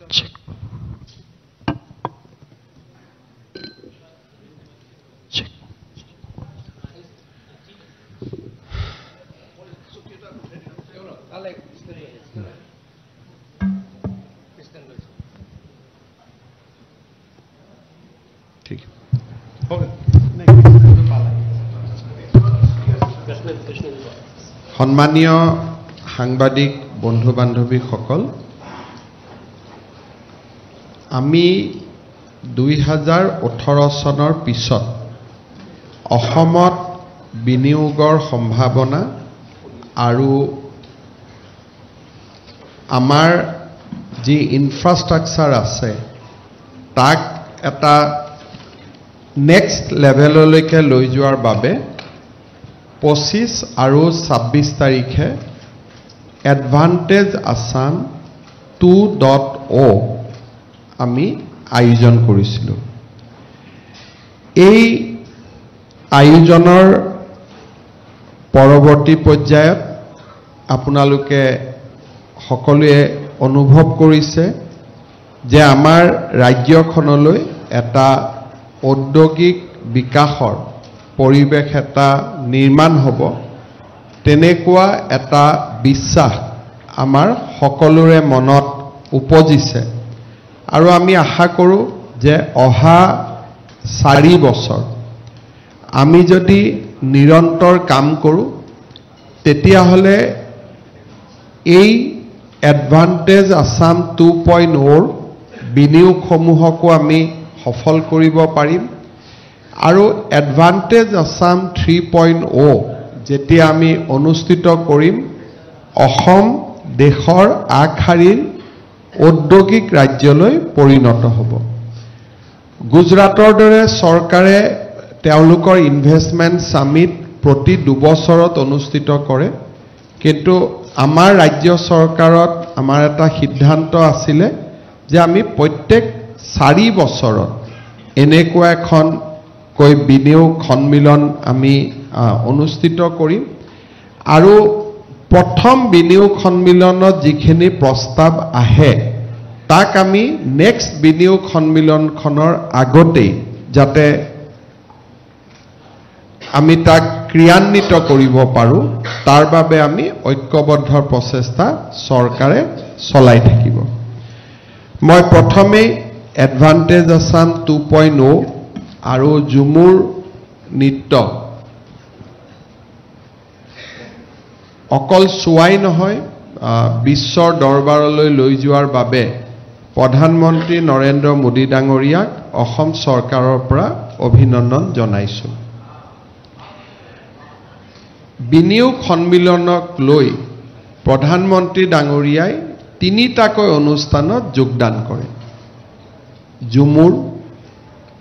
Check. Check. ठीक है सम्मानीय সাংবাদিক বন্ধু বান্ধৱী সকল আমি 2018 চনৰ পিছত অসমত বিনিয়োগৰ সম্ভাৱনা আৰু আমাৰ যি ইনফ্ৰাষ্ট্ৰাকচাৰ আছে তাক এটা নেক্সট লেভেললৈকে লৈ যোৱাৰ বাবে 25 আৰু 26 তাৰিখে এডভান্টেজ আসাম 2.0 আমি আয়োজন কৰিছিলো এই আয়োজনৰ পৰৱৰ্তী পৰ্যায়ত আপোনালোকে সকলোৱে অনুভৱ কৰিছে যে আমাৰ ৰাজ্যখনলৈ এটা ঔদ্যোগিক বিকাশৰ পৰিৱেশ এটা নিৰ্মাণ হ'ব তেনেকুৱা এটা বিশ্বাস আমাৰ সকলোৰে মনত উপজিছে আৰু আমি আশা কৰোঁ যে অহা 4 বছৰ আমি যদি নিৰন্তৰ কাম কৰোঁ তেতিয়াহ'লে এই এডভান্টেজ আসাম 2.0 বিনিয়োগসমূহকো আমি সফল কৰিব পাৰিম আৰু এডভান্টেজ আসাম 3.0 যেতিয়া আমি অনুষ্ঠিত কৰিম অসম দেশৰ আগশাৰীৰ ঔদ্যোগিক ৰাজ্যলৈ পৰিণত হ'ব গুজৰাটৰ দৰে চৰকাৰে তেওঁলোকৰ ইনভেষ্টমেন্ট সামিট প্ৰতি 2 বছৰত অনুষ্ঠিত কৰে কিন্তু আমাৰ ৰাজ্য চৰকাৰত আমাৰ এটা সিদ্ধান্ত আছিল যে আমি প্ৰত্যেক 4 বছৰত এনেকুৱা এখন কৈ বিনিয়োগ সন্মিলন আমি অনুষ্ঠিত কৰিম আৰু প্ৰথম বিনিয়োগ সন্মিলনত যিখিনি প্ৰস্তাৱ আহে তাক আমি নেক্সট বিনিয়োগ সন্মিলনখনৰ আগতেই যাতে আমি তাক ক্ৰিয়ান্বিত কৰিব পাৰোঁ তাৰ বাবে আমি ঐক্যবদ্ধ প্ৰচেষ্টা চৰকাৰে চলাই থাকিব মই প্ৰথমে এডভান্টেজ আসাম 2.0 আৰু জুমুৰ নৃত্য অকল চোৱাই নহয় বিশ্বৰ দৰবাৰলৈ লৈ যোৱাৰ বাবে প্ৰধানমন্ত্ৰী নৰেন্দ্ৰ মোদী ডাঙৰীয়াক অসম চৰকাৰৰ পৰা অভিনন্দন জনাইছো বিনিয়োগ সন্মিলনক লৈ প্ৰধানমন্ত্ৰী ডাঙৰীয়াই 3টাকৈ অনুষ্ঠানত যোগদান কৰে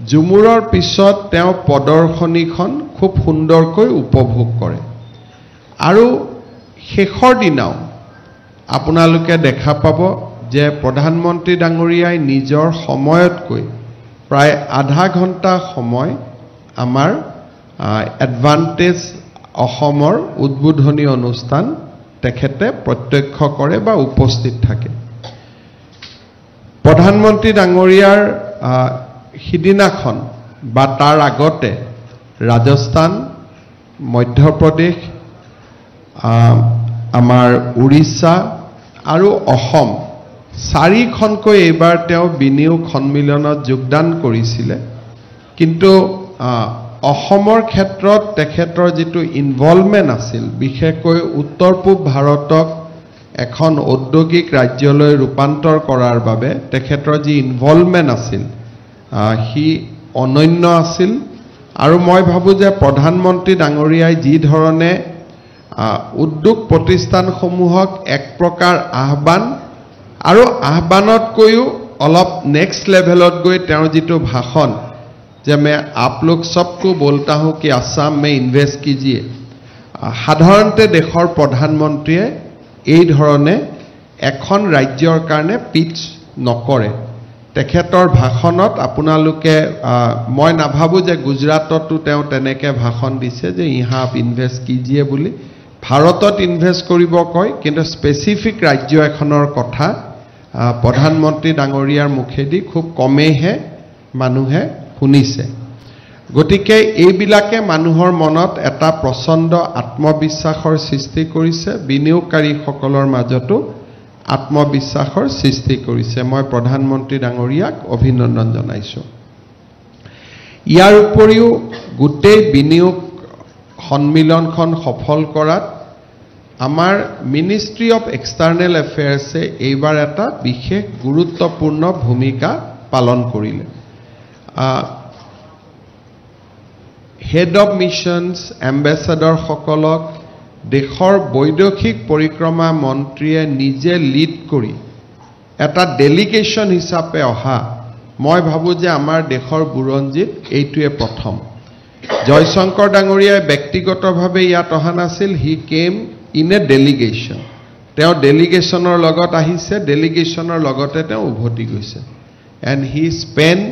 জুমুৰৰ পিছত তেওঁ প্ৰদৰ্শনীখন খুব সুন্দৰকৈ উপভোগ কৰে আৰু শেষৰ দিনাও আপোনালোকে দেখা পাব যে প্ৰধানমন্ত্ৰী ডাঙৰীয়াই নিজৰ সময়তকৈ প্ৰায় আধা ঘণ্টা সময় আমাৰ এডভান্টেজ অসমৰ উদ্বোধনী অনুষ্ঠান তেখেতে প্ৰত্যক্ষ কৰে বা উপস্থিত থাকে প্ৰধানমন্ত্ৰী ডাঙৰীয়াৰ সিদিনাখন বা তাৰ আগতে ৰাজস্থান মধ্যপ্ৰদেশ আমাৰ উৰিষ্যা আৰু অসম 4খনকৈ এইবাৰ তেওঁ বিনিয়োগ সন্মিলনত যোগদান কৰিছিল কিন্তু অসমৰ ক্ষেত্ৰত তেখেতৰ যেটো ইনভলভমেন্ট আছিল বিশেষকৈ উত্তৰ পূব ভাৰতক এখন ঔদ্যোগিক ৰাজ্যলৈ ৰূপান্তৰ কৰাৰ বাবে তেখেতৰ যি ইনভলভমেন্ট আছিল হি অনন্য আছিল আৰু মই ভাবো যে প্ৰধানমন্ত্ৰী ডাঙৰীয়াই যি ধৰণে উদ্যোগ প্ৰতিষ্ঠানসমূহক এক প্ৰকাৰ আহ্বান আৰু আহ্বানতকৈও অলপ নেক্সট লেভেলত গৈ তেওঁৰ যেটো ভাষণ যে मैं आप लोग सबको बोलता हूं कि असम में इन्वेस्ट कीजिए সাধাৰণতে দেশৰ প্ৰধানমন্ত্ৰীয়ে এই ধৰণে এখন ৰাজ্যৰ কাৰণে পিচ নকৰে তেখেতৰ ভাষণত আপোনালোকে মই নাভাবো যে গুজৰাটতো তেওঁ তেনেকে ভাষণ দিছে যে ইহা আপ ইনভেষ্ট कीजिए বুলি ভাৰতত ইনভেষ্ট কৰিব কয় কিন্তু স্পেসিফিক ৰাজ্য এখনৰ কথা প্ৰধানমন্ত্ৰী ডাঙৰীয়াৰ মুখেদি খুব কমেইহে মানুহে শুনিছে গতিকে এইবিলাকে মানুহৰ মনত এটা প্ৰচণ্ড আত্মবিশ্বাসৰ সৃষ্টি কৰিছে বিনিয়োগকাৰীসকলৰ মাজতো আত্মবিশ্বাসৰ সৃষ্টি কৰিছে মই প্ৰধানমন্ত্ৰী ডাঙৰীয়াক অভিনন্দন জনাইছো ইয়াৰ উপৰিও গোটেই বিনিয়োগ সন্মিলনখন সফল কৰাত আমাৰ মিনিষ্ট্ৰি অফ এক্সটাৰ্নেল এফেয়াৰ্ছে এইবাৰ এটা বিশেষ গুৰুত্বপূৰ্ণ ভূমিকা পালন কৰিলে হেড অফ মিছনছ এম্বেছাডৰসকলক দেশৰ বৈদেশিক পৰিক্ৰমা মন্ত্ৰীয়ে নিজে লিড কৰি এটা ডেলিগেশ্যন হিচাপে অহা মই ভাবো যে আমাৰ দেশৰ বুৰঞ্জীত এইটোৱে প্ৰথম জয়শংকৰ ডাঙৰীয়াই ব্যক্তিগতভাৱে ইয়াত অহা নাছিল হি কেম ইন এ ডেলিগেশ্যন তেওঁ ডেলিগেশ্যনৰ লগত আহিছে ডেলিগেশ্যনৰ লগতে তেওঁ উভতি গৈছে and he spend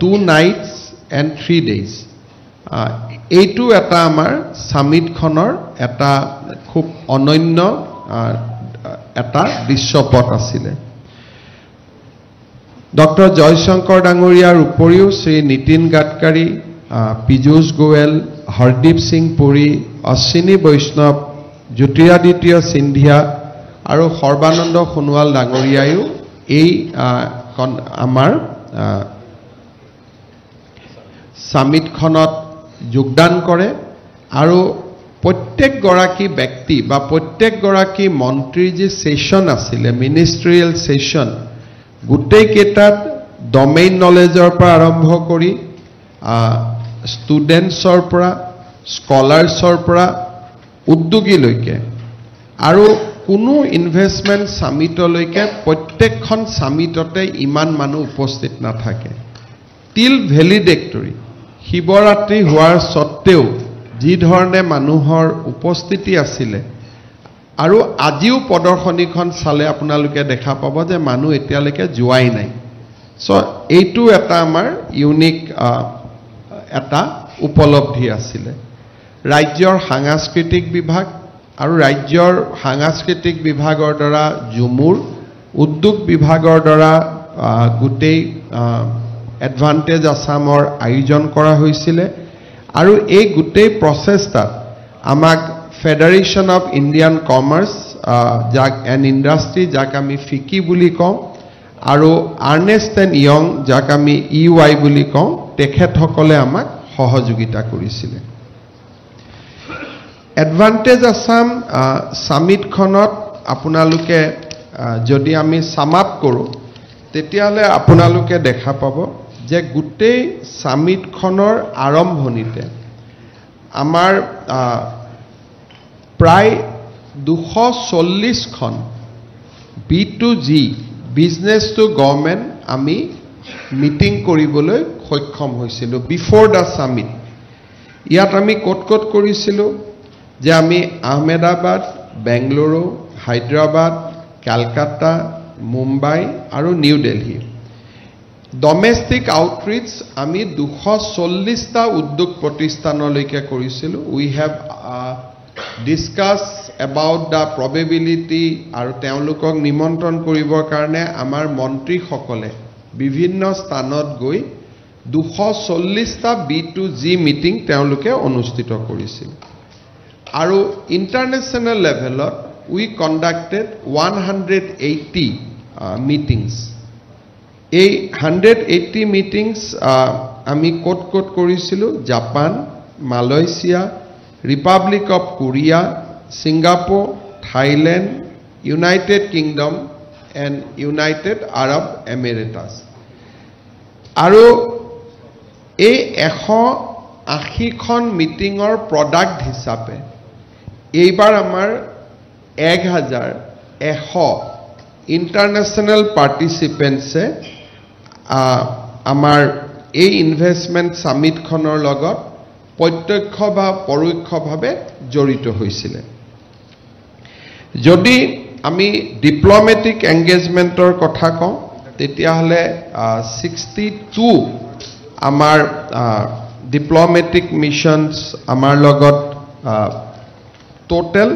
2 nights and 3 days এইটো এটা আমাৰ সামিটখনৰ এটা খুব অনন্য এটা দৃশ্যপট আছিলে ডক্টৰ জয়শংকৰ ডাঙৰীয়াৰ উপৰিও শ্ৰী নীতিন গাডকাৰী পীযুষ গোয়েল হৰদীপ সিং পুৰী অশ্বিনী বৈষ্ণৱ জ্যোতিৰাদিত্য সিন্ধিয়া আৰু সৰ্বানন্দ সোণোৱাল ডাঙৰীয়ায়ো এই আমাৰ সামিটখনত যোগদান কৰে আৰু প্ৰত্যেকগৰাকী ব্যক্তি বা প্ৰত্যেকগৰাকী মন্ত্ৰীৰ যে সেশন আছিলে মিনিষ্ট্ৰিয়েল সেশন গোটেই কেইটাত ডমেইন নলেজৰ পৰা আৰম্ভ কৰি ষ্টুডেণ্টছৰ পৰা স্কলাৰ্ছৰ পৰা উদ্যোগীলৈকে আৰু কোনো ইনভেষ্টমেণ্ট সামিটলৈকে প্ৰত্যেকখন সামিটতে ইমান মানুহ উপস্থিত নাথাকে টিল ভেলিডেক্টৰী শিৱৰাত্ৰি হোৱাৰ সত্ত্বেও যি ধৰণে মানুহৰ উপস্থিতি আছিলে আৰু আজিও প্ৰদৰ্শনীখন চালে আপোনালোকে দেখা পাব যে মানুহ এতিয়ালৈকে যোৱাই নাই সো এইটো এটা আমাৰ ইউনিক এটা উপলব্ধি আছিলে ৰাজ্যৰ সাংস্কৃতিক বিভাগ আৰু ৰাজ্যৰ সাংস্কৃতিক বিভাগৰ দ্বাৰা জুমুৰ উদ্যোগ বিভাগৰ দ্বাৰা গোটেই এডভান্টেজ আসামৰ আয়োজন কৰা হৈছিলে আৰু এই গোটেই প্ৰচেষ্টাত আমাক ফেডাৰেশ্যন অফ ইণ্ডিয়ান কমাৰ্চ যাক এণ্ড ইণ্ডাষ্ট্ৰী যাক আমি ফিকি বুলি কওঁ আৰু আৰ্নেষ্ট এণ্ড ইয়ং যাক আমি EY বুলি কওঁ তেখেতসকলে আমাক সহযোগিতা কৰিছিলে এডভান্টেজ আসাম সামিটখনত আপোনালোকে যদি আমি সাম আপ কৰোঁ তেতিয়াহ'লে আপোনালোকে দেখা পাব যে গোটেই সামিটখনৰ আৰম্ভণিতে আমাৰ প্ৰায় 240খন B2G বিজনেছ টু গভৰ্ণমেণ্ট আমি মিটিং কৰিবলৈ সক্ষম হৈছিলোঁ বিফৰ দ্য সামিট ইয়াত আমি ক'ত কৰিছিলোঁ যে আমি আহমেদাবাদ বেংগালুৰু হায়দৰাবাদ কলকাতা মুম্বাই আৰু নিউ দিল্লী ডমেষ্টিক আউটৰিচ আমি 240টা উদ্যোগ প্ৰতিষ্ঠানলৈকে কৰিছিলোঁ we have discuss about the probability আৰু তেওঁলোকক নিমন্ত্ৰণ কৰিবৰ কাৰণে আমাৰ মন্ত্ৰীসকলে বিভিন্ন স্থানত গৈ 240টা B2G মিটিং তেওঁলোকে অনুষ্ঠিত কৰিছিল আৰু ইণ্টাৰনেশ্যনেল লেভেলত উই কণ্ডাক্টেড 180 মিটিংছ এই 180 মিটিংছ আমি ক'ত কৰিছিলোঁ Japan Malaysia Republic of Korea Singapore Thailand United Kingdom and United Arab Emirates আৰু এই 180খন মিটিঙৰ প্ৰডাক্ট হিচাপে এইবাৰ আমাৰ 1100 ইণ্টাৰনেশ্যনেল পাৰ্টিচিপেণ্টছে আমাৰ এই ইনভেষ্টমেণ্ট সামিটখনৰ লগত প্ৰত্যক্ষ বা পৰোক্ষভাৱে জড়িত হৈছিলে যদি আমি ডিপ্লমেটিক এংগেজমেণ্টৰ কথা কওঁ তেতিয়াহ'লে 62 আমাৰ ডিপ্লমেটিক মিছনছ আমাৰ লগত total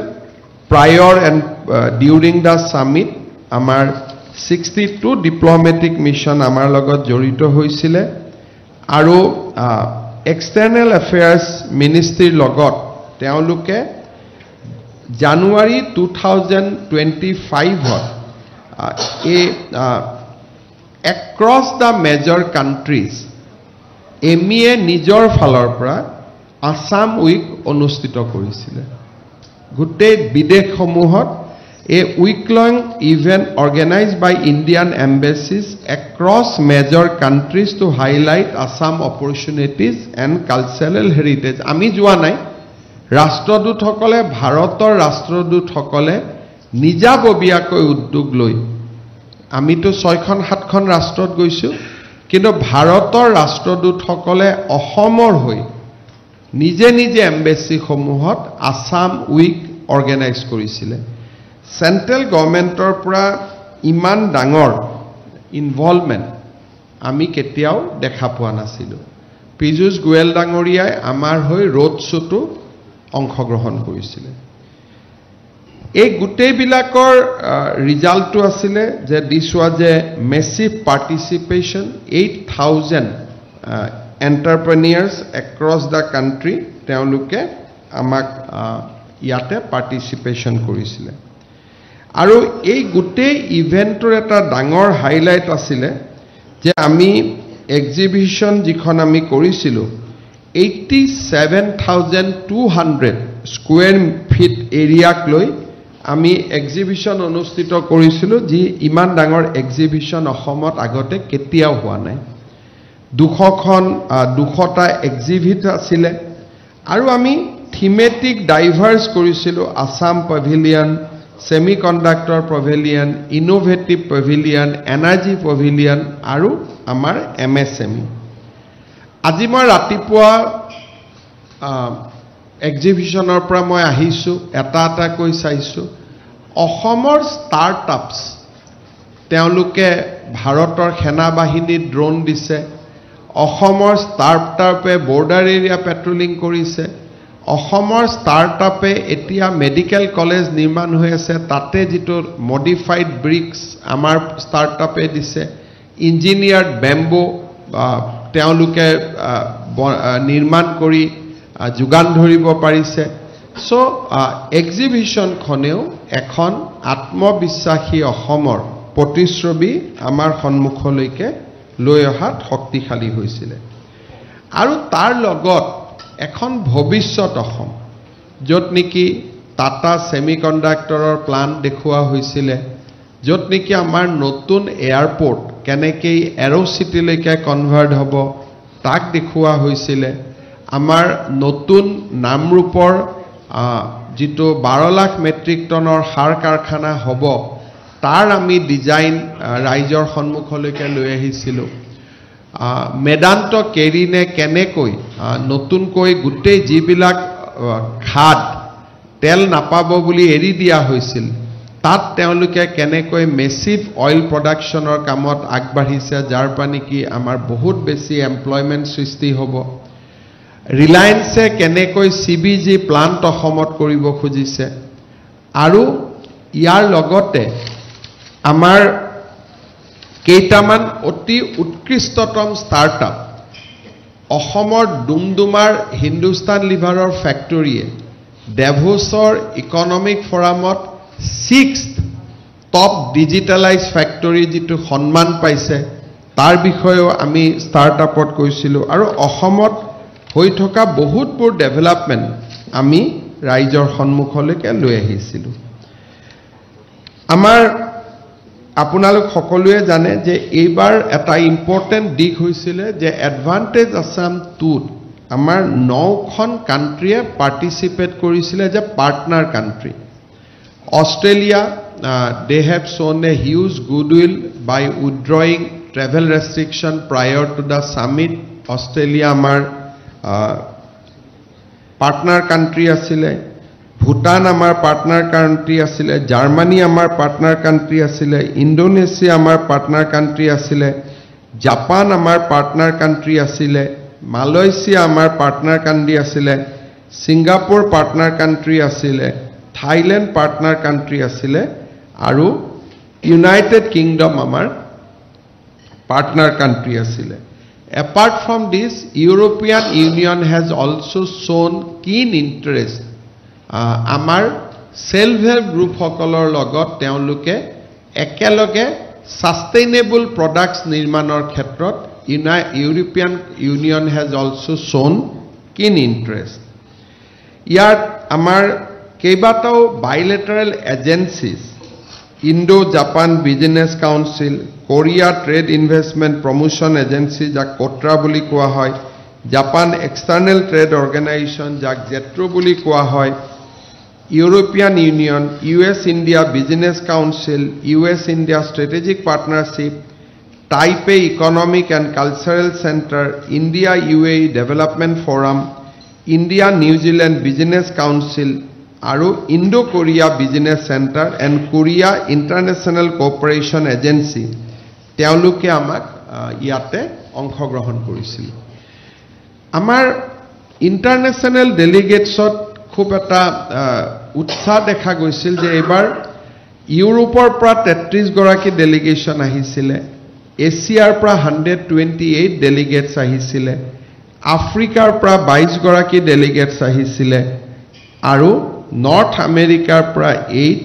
prior and during the summit আমাৰ 62 ডিপ্ল'মেটিক মিছন আমাৰ লগত জড়িত হৈছিলে আৰু এক্সটাৰ্নেল এফেয়াৰ্ছ মিনিষ্ট্ৰীৰ লগত তেওঁলোকে জানুৱাৰী 2025 এক্ৰছ দ্য মেজৰ কাণ্ট্ৰিজ এমিয়ে নিজৰ ফালৰ পৰা আসাম উইক অনুষ্ঠিত কৰিছিলে গোটেই বিদেশসমূহত a week-long event organized by Indian embassies across major countries to highlight Assam opportunities and cultural heritage. Ami joa nai rastrodut hokole bharator rastrodut hokole nijabobiyakoi uddog loi ami to 6-7 খন ৰাষ্ট্ৰত গৈছো কিন্তু ভাৰতৰ ৰাষ্ট্ৰদূত সকলে অসমৰ হৈ নিজে নিজে এম্বেসি সমূহত আসাম উইক অৰ্গেনাইজ কৰিছিলে সেন্ট্ৰেল গভৰ্নমেন্টৰ পৰা ইমান ডাঙৰ ইনভলভমেন্ট আমি কেতিয়াও দেখা পোৱা নাছিলো পীযুষ গোয়েল ডাঙৰীয়াই আমাৰ হৈ ৰোড শ্ব'টো অংশগ্ৰহণ কৰিছিলে এই গোটেই বিলাকৰ ৰিজাল্টটো আছিল যে this was a massive participation 8000 entrepreneurs across the country তেওঁলোকে আমাক ইয়াতে পাৰ্টিসিপেশন কৰিছিলে আৰু এই গোটেই ইভেন্টৰ এটা ডাঙৰ হাইলাইট আছিল যে আমি এক্সিবিশন যিখন আমি কৰিছিলো 87200 স্কয়াৰ ফিট এৰিয়াক লৈ আমি এক্সিবিশন অনুষ্ঠিত কৰিছিলো যি ইমান ডাঙৰ এক্সিবিশন অসমত আগতে কেতিয়াও হোৱা নাই 200টা এক্সিবিট আছিল আৰু আমি থিমেটিক ডাইভাৰ্স কৰিছিলো আসাম পভিলিয়ন সেমিকন্ডাক্টৰ পভিলিয়ন ইনোভেটিভ পভিলিয়ন এনাৰ্জি পভিলিয়ন আৰু আমাৰ এমএসএমই আজি মই ৰাতিপুৱা এক্সিবিশনৰ পৰা মই আহিছো এটা কৈ চাইছো অসমৰ ষ্টাৰ্টআপছ তেওঁলোকে ভাৰতৰ সেনা বাহিনীত ড্ৰোন দিছে অসমৰ ষ্টাৰ্টআপে বৰ্ডাৰ এৰিয়া পেট্ৰলিং কৰিছে অসমৰ ষ্টাৰ্টআপে এতিয়া মেডিকেল কলেজ নিৰ্মাণ হৈ আছে তাতে যেটো মডিফাইড ব্ৰিক্স আমাৰ ষ্টাৰ্টআপে দিছে ইঞ্জিনিয়াৰ্ড বেম্বো তেওঁলোকে নিৰ্মাণ কৰি যোগান ধৰিব পাৰিছে সো এক্সিবিশন খনেও এখন আত্মবিশ্বাসী অসমৰ প্ৰতিশ্ৰুতি আমাৰ সন্মুখলৈকে লৈ অহাত শক্তিশালী হৈছিল আৰু তাৰ লগত এখন ভৱিষ্যত অসম যত নেকি টাটা সেমিকন্ডাক্টৰৰ প্লান্ট দেখুৱা হৈছিল যত নেকি আমাৰ নতুন এয়াৰপোৰ্ট কেনেকে এৰো সিটিলৈকে কনভাৰ্ট হ'ব তাক দেখুৱা হৈছিল আমাৰ নতুন নামৰূপৰ যেটো 12 লাখ মেট্ৰিক টনৰ সাৰ কাৰখানা হ'ব তাৰ আমি ডিজাইন ৰাইজৰ সন্মুখলৈকে লৈ আহিছিলো মেদান্ত কেৰিনে কেনেকৈ নতুনকৈ গুটেই যিবিলাক খাদ তেল নাপাব বুলি এৰি দিয়া হৈছিল তাত তেওঁলোকে কেনেকৈ মেসিভ অইল প্ৰডাকচনৰ কামত আগবাঢ়িছে যাৰ পানি কি আমাৰ বহুত বেছি এমপ্লয়মেন্ট সৃষ্টি হ'ব ৰিলায়েন্সে কেনেকৈ সিবিজি প্লান্ট অসমত কৰিব খুজিছে আৰু ইয়াৰ লগতে আমাৰ কেইটামান অতি উৎকৃষ্টতম ষ্টাৰ্টআপ অসমৰ ডুমডুমাৰ হিন্দুস্তান লিভাৰৰ ফ্যাক্টৰীয়ে ডেভোছৰ ইকনমিক ফৰামত 6th টপ ডিজিটালাইজ ফ্যাক্টৰী যেটো সন্মান পাইছে তাৰ বিষয়েও আমি ষ্টাৰ্টআপত কৈছিলো আৰু অসমত হৈ থকা বহুতবোৰ ডেভেলপমেন্ট আমি ৰাইজৰ সন্মুখলৈকে লৈ আহিছিলো আমাৰ আপোনালোক সকলোৱে জানে যে এইবাৰ এটা ইম্পৰ্টেন্ট দিক হৈছিল যে এডভান্টেজ আসাম 2 আমাৰ 9খন কান্ট্ৰিয়ে পাৰ্টিসিপেট কৰিছিল যে partner country Australia they have shown a huge goodwill by withdrawing travel restriction prior to the summit Australia আমাৰ পাৰ্টনাৰ কান্ট্ৰি আছিল ভুটান আমাৰ পাৰ্টনাৰ কান্ট্ৰি আছিল জাৰ্মানী আমাৰ পাৰ্টনাৰ কান্ট্ৰি আছিল ইন্দোনেছিয়া আমাৰ পাৰ্টনাৰ কান্ট্ৰি আছিল জাপান আমাৰ পাৰ্টনাৰ কান্ট্ৰি আছিল মালয়েছিয়া আমাৰ পাৰ্টনাৰ কান্ট্ৰি আছিল সিঙ্গাপুৰ পাৰ্টনাৰ কান্ট্ৰি আছিল থাইল্যান্ড পাৰ্টনাৰ কান্ট্ৰি আছিল আৰু ইউনাইটেড কিংডম আমাৰ partner country asile. Apart from this, European Union has also shown keen interest. Amar self-help group hokolor logot teoluke ekeloge sustainable products nirmanor khetrot European Union has also shown keen interest. Yat amar kebatao bilateral agencies, Indo-Japan Business Council, Korea Trade Investment Promotion Agency, jak Kotra buli koa hoy, Japan External Trade Organization, jak JETRO buli koa hoy, European Union, US-India Business Council, US-India Strategic Partnership, Taipei Economic and Cultural Center, India-UAE Development Forum, India-New Zealand Business Council, আৰু Indo-Korea Business Center and Korea International Cooperation Agency তেওঁলোকে আমাক ইয়াতে অংশগ্ৰহণ কৰিছিল। আমাৰ international ডেলিগেটছত খুব এটা উৎসাহ দেখা গৈছিল যে এবাৰ ইউৰোপৰ পৰা 33 গৰাকী ডেলিগেশ্যন আহিছিলে, এছিয়াৰ পৰা 128 ডেলিগেটছ আহিছিলে, আফ্ৰিকাৰ পৰা 22 গৰাকী ডেলিগেটছ আহিছিলে আৰু নৰ্থ আমেৰিকাৰ পৰা 8,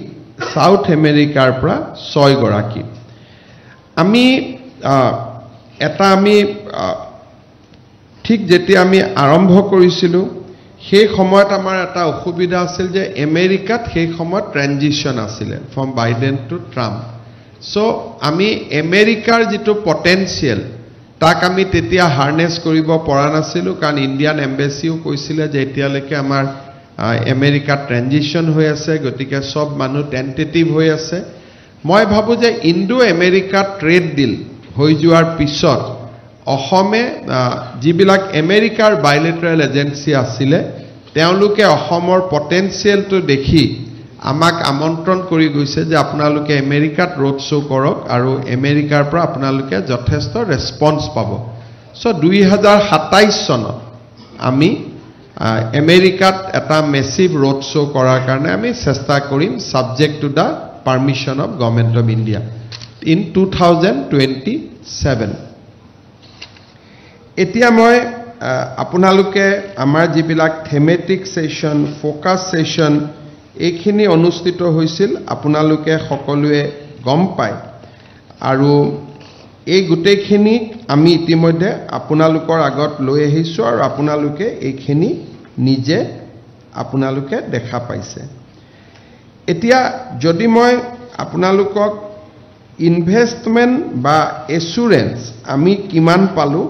সাউথ আমেৰিকাৰ পৰা 6 গৰাকী। আমি ঠিক যেতিয়া আমি আৰম্ভ কৰিছিলোঁ সেই সময়ত আমাৰ এটা অসুবিধা আছিল যে আমেৰিকাত সেই সময়ত ট্ৰানজিশন আছিলে from Biden to Trump. So আমি আমেৰিকাৰ যেটো পটেনশিয়াল তাক আমি তেতিয়া হাৰ্নেছ কৰিব পৰা নাছিলোঁ, কাৰণ ইণ্ডিয়ান এম্বেচিও কৈছিলে যে এতিয়ালৈকে আমাৰ আমেৰিকা ট্ৰানজিশন হৈ আছে, গতিকে সব মানুহ টেন্টেটিভ হৈ আছে। মই ভাবো যে ইণ্ডো আমেৰিকা ট্ৰেড ডিল হৈ যোৱাৰ পিছত অসমে যিবিলাক আমেৰিকাৰ বাইলেটাৰেল এজেন্সি আছিলে তেওঁলোকে অসমৰ পটেনশিয়ালটো দেখি আমাক আমন্ত্ৰণ কৰি গৈছে যে আপোনালোকে আমেৰিকাত ৰোড শ্ব' কৰক আৰু আমেৰিকাৰ পৰা আপোনালোকে যথেষ্ট ৰেছপন্স পাব। সো 2027 চনত আমি আমেৰিকাত এটা মেসিভ ৰোড শ্ব' কৰাৰ কাৰণে আমি চেষ্টা কৰিম, subject to the permission of government of India in 2027। এতিয়া মই আপোনালোকে আমাৰ যিবিলাক থেমেটিক সেশন, ফোকাস সেশন এইখিনি অনুষ্ঠিত হৈছিল আপোনালোকে সকলোৱে গম পায়, আৰু এই গোটেইখিনি আমি ইতিমধ্যে আপোনালোকৰ আগত লৈ আহিছোঁ আৰু আপোনালোকে এইখিনি নিজে আপোনালোকে দেখা পাইছে। এতিয়া যদি মই আপোনালোকক ইনভেষ্টমেন্ট বা এসুৰেন্স আমি কিমান পালো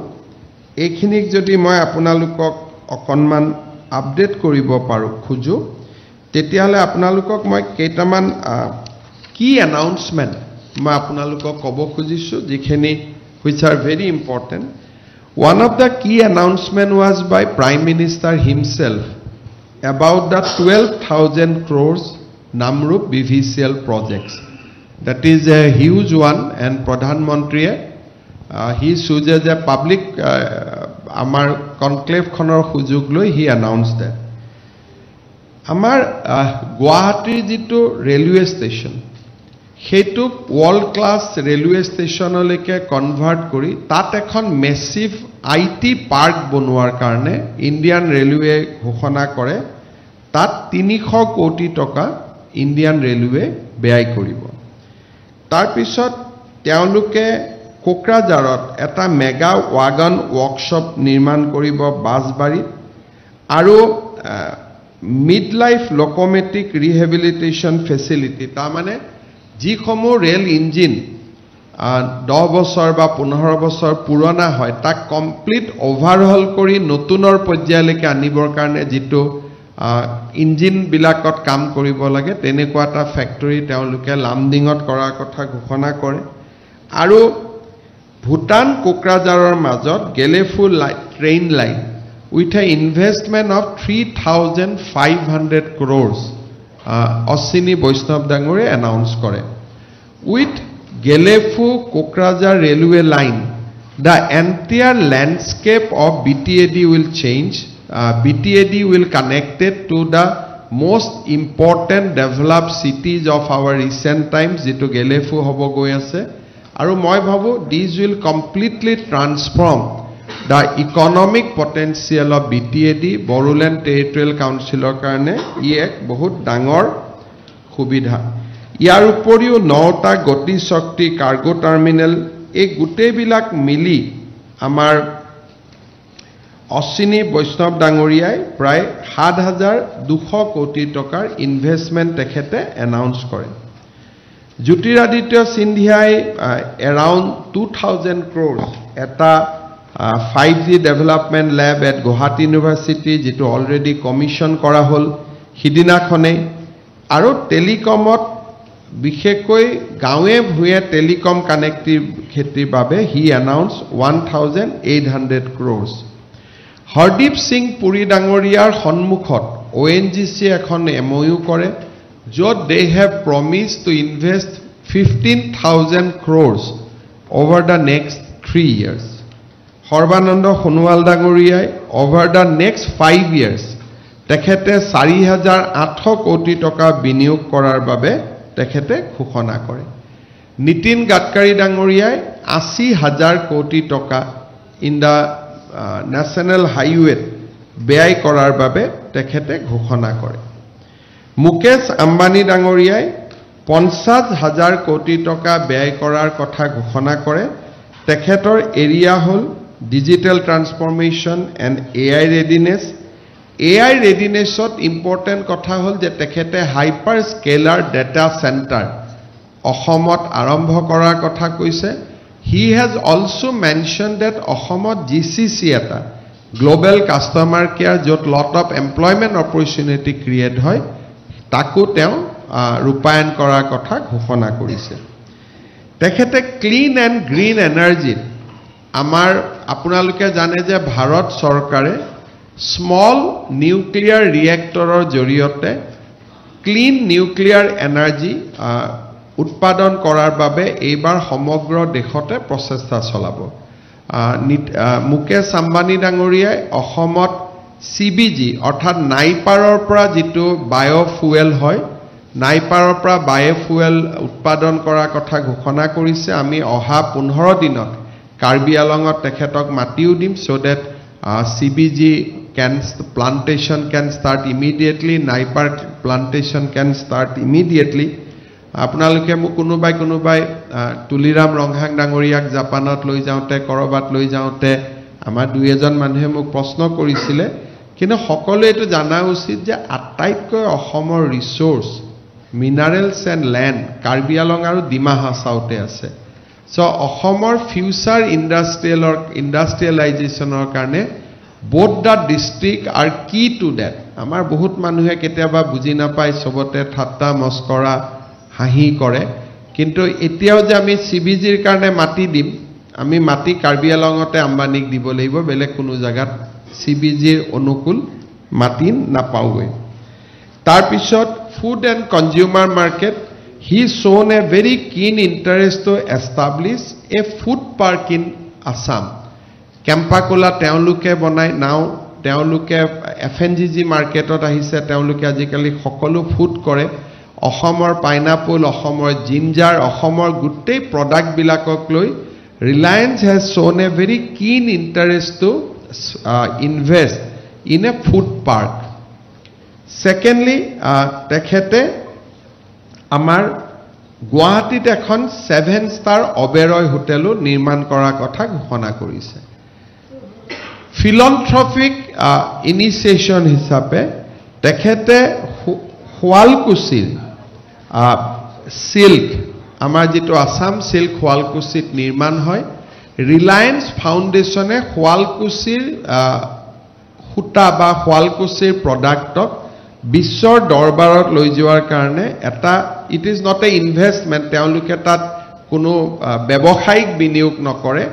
এইখিনিক যদি মই আপোনালোকক অকনমান আপডেট কৰিব পাৰো খুজো, তেতিয়াহলে আপোনালোকক মই কেইটামান কি এনাউন্সমেন্ট মই আপোনালোকক ক'ব খুজিছো যিখিনি which are very important. One of the key announcement was by Prime Minister himself about the 12,000 crores Namrup BVCL projects. That is a huge one, and Pradhan Mantri he chooses a public amar conclave khonor khujug loi he announced that. Amar Guwahati jito railway station hetu world class railway station leke convert kori tat ekhon massive IT park bonuar karone Indian Railway ghoshona kore, tat 300 কোটি টকা Indian railway ব্যয় কৰিব। তাৰ পিছত তেওঁলোকে কোকৰাঝাৰত এটা mega wagon workshop নিৰ্মাণ কৰিব বাছবাৰীত, আৰু মিড লাইফ লোকোমেটিক ৰিহেবিলিটেশ্যন ফেচিলিটি, তাৰমানে যিসমূহ ৰেল ইঞ্জিন 10 বছৰ বা 15 বছৰ পুৰণা হয় তাক কমপ্লিট ওভাৰহল কৰি নতুনৰ পৰ্যায়লৈকে আনিবৰ কাৰণে যিটো ইঞ্জিন বিলাকত কাম কৰিব লাগে তেনেকুৱা এটা ফ্যাক্টৰী তেওঁলোকে লামডিঙত কৰাৰ কথা ঘোষণা কৰে। আৰু ভুটান কোকৰাঝাৰৰ মাজত Gelephu train line with a investment of 3,500 crores Ashwini বৈষ্ণৱ ডাঙৰে এনাউন্স কৰে। With Gelephu Kokrajhar railway line the entire landscape of BTAD will change. BTAD will connect it to the most important developed cities of our recent times যেটো গেলেফু হ'ব গৈ আছে আৰু মই ভাবো these will completely transform the economic potential of BTAD Bodoland Territorial Council কাৰণে ই এক বহুত ডাঙৰ সুবিধা ইয়াৰ উপৰিও 9টা গতি শক্তি কাৰ্গো টাৰ্মিনেল এই গুটেবিলাক মিলি আমাৰ অশ্বিনী বৈষ্ণৱ ডাঙৰীয়াই প্ৰায় ৭,২০০ কোটি টকাৰ ইনভেষ্টমেন্ট তেখেতে এনাউন্স কৰে জ্যোতিৰাদিত্য সিন্ধিয়াই around 2,000 crores এটা 5G development lab at Guwahati University যেটো অলৰেডি কমিশন কৰা হল হিদিনাখনে আৰু টেলিকমত বিশেষকৈ গাঁৱে ভুয়ে টেলিকম কানেক্টিভিটিৰ বাবে হি এনাউন্স 1,800 crores হৰদীপ সিং পুৰী ডাঙৰীয়াৰ সন্মুখত ONGC এখন MOU কৰে য'ত they have promised to invest 15,000 crores over the next 3 years Sarbananda Sonowal ডাঙৰীয়াই over the next 5 years তেখেতে 4,800 কোটি টকা বিনিয়োগ কৰাৰ বাবে তেখেতে ঘোষণা কৰে নীতিন গাডকাৰী ডাঙৰীয়াই 80,000 কোটি টকা ইন দা ন্যাশনাল হাইৱে ব্যয় কৰাৰ বাবে তেখেতে ঘোষণা কৰে মুকেশ আম্বানী ডাঙৰীয়াই 50,000 কোটি টকা ব্যয় কৰাৰ কথা ঘোষণা কৰে তেখেতৰ এৰিয়া হল digital transformation and AI readiness AI ৰেডিনেছত ইম্পৰ্টেন্ট কথা হল যে তেখেতে হাইপাৰ স্কেলাৰ ডেটা সেন্টাৰ অসমত আৰম্ভ কৰাৰ কথা কৈছে he has also mentioned that অসমত GCC এটা গ্লোবাল কাস্টমাৰ কেয়াৰ য'ত lot of employment opportunity create হয় তাকো তেওঁ ৰূপায়ণ কৰাৰ কথা ঘোষণা কৰিছে তেখেতে ক্লিন এণ্ড গ্ৰীণ এনাৰ্জি আমাৰ আপোনালোকে জানে যে ভাৰত চৰকাৰে স্মল নিউক্লিয়াৰ ৰিয়েক্টৰৰ জৰিয়তে ক্লিন নিউক্লিয়াৰ এনাৰ্জি উৎপাদন কৰাৰ বাবে এইবাৰ সমগ্ৰ দেশতে প্ৰচেষ্টা চলাব মুকেশ আম্বানী ডাঙৰীয়াই অসমত CBG অৰ্থাৎ নাইপাৰৰ পৰা যেটো বায়োফুয়েল হয় নাইপাৰৰ পৰা বায়োফুয়েল উৎপাদন কৰাৰ কথা ঘোষণা কৰিছে আমি অহা 15 দিনত কাৰ্বি আলঙত তেখেতক মাটিও দিম so that CBG plantation can start immediately naipar plantation can start immediately আপোনালোকে মোক কোনোবাই তুলিৰাম ৰংহাং ডাঙৰীয়াক জাপানত লৈ যাওঁতে কৰবাত লৈ যাওঁতে আমাৰ দুই এজন মানুহে মোক প্ৰশ্ন কৰিছিলে কিন্তু সকলোৱে এটো জানা উচিত যে আটাইতকৈ অসমৰ resource minerals and land Karbi আলং আৰু ডিমা হাছাওতে আছে সো অসমৰ ফিউচাৰ ইণ্ডাষ্ট্ৰিয়েলাইজেশ্যনৰ কাৰণে both the district are key to that আমাৰ বহুত মানুহে কেতিয়াবা বুজি নাপায় সবতে ঠাট্টা মস্কৰা হাঁহি কৰে কিন্তু এতিয়াও যে আমি CBG ৰ কাৰণে মাটি দিম আমি মাটি কাৰ্বি আলঙতে আম্বানিক দিব লাগিব বেলেগ কোনো জায়গাত CBG ৰ অনুকূল মাটি নাপাওৱে তাৰ পিছত food and consumer market he shown a very keen interest to establish a food park in Assam কেম্পাকোলা তেওঁলোকে বনাই নাও তেওঁলোকে FNGG মাৰ্কেটত আহিছে তেওঁলোকে আজিকালি সকলো ফুড কৰে অসমৰ পাইনাপল অসমৰ জিঞ্জাৰ অসমৰ গুটেই প্ৰডাক্ট বিলাকক লৈ Reliance has shown a very keen interest to invest in a food park secondly তেখেতে আমাৰ গুৱাহাটীত এখন 7-star অবেৰয় হোটেল নিৰ্মাণ কৰাৰ কথা ঘোষণা কৰিছে philanthropic initiation হিচাপে তেখেতে শুৱালকুছিৰ সিল্ক আমাৰ যেটো আসাম সিল্ক শুৱালকুছিত নিৰ্মাণ হয় ৰিলায়েন্স ফাউণ্ডেশ্যনে শুৱালকুছিৰ সুতা বা শুৱালকুছিৰ প্ৰডাক্টক বিশ্বৰ দৰবাৰত লৈ যোৱাৰ কাৰণে এটা it is not a investment তেওঁলোকে তাত কোনো ব্যৱসায়িক বিনিয়োগ নকৰে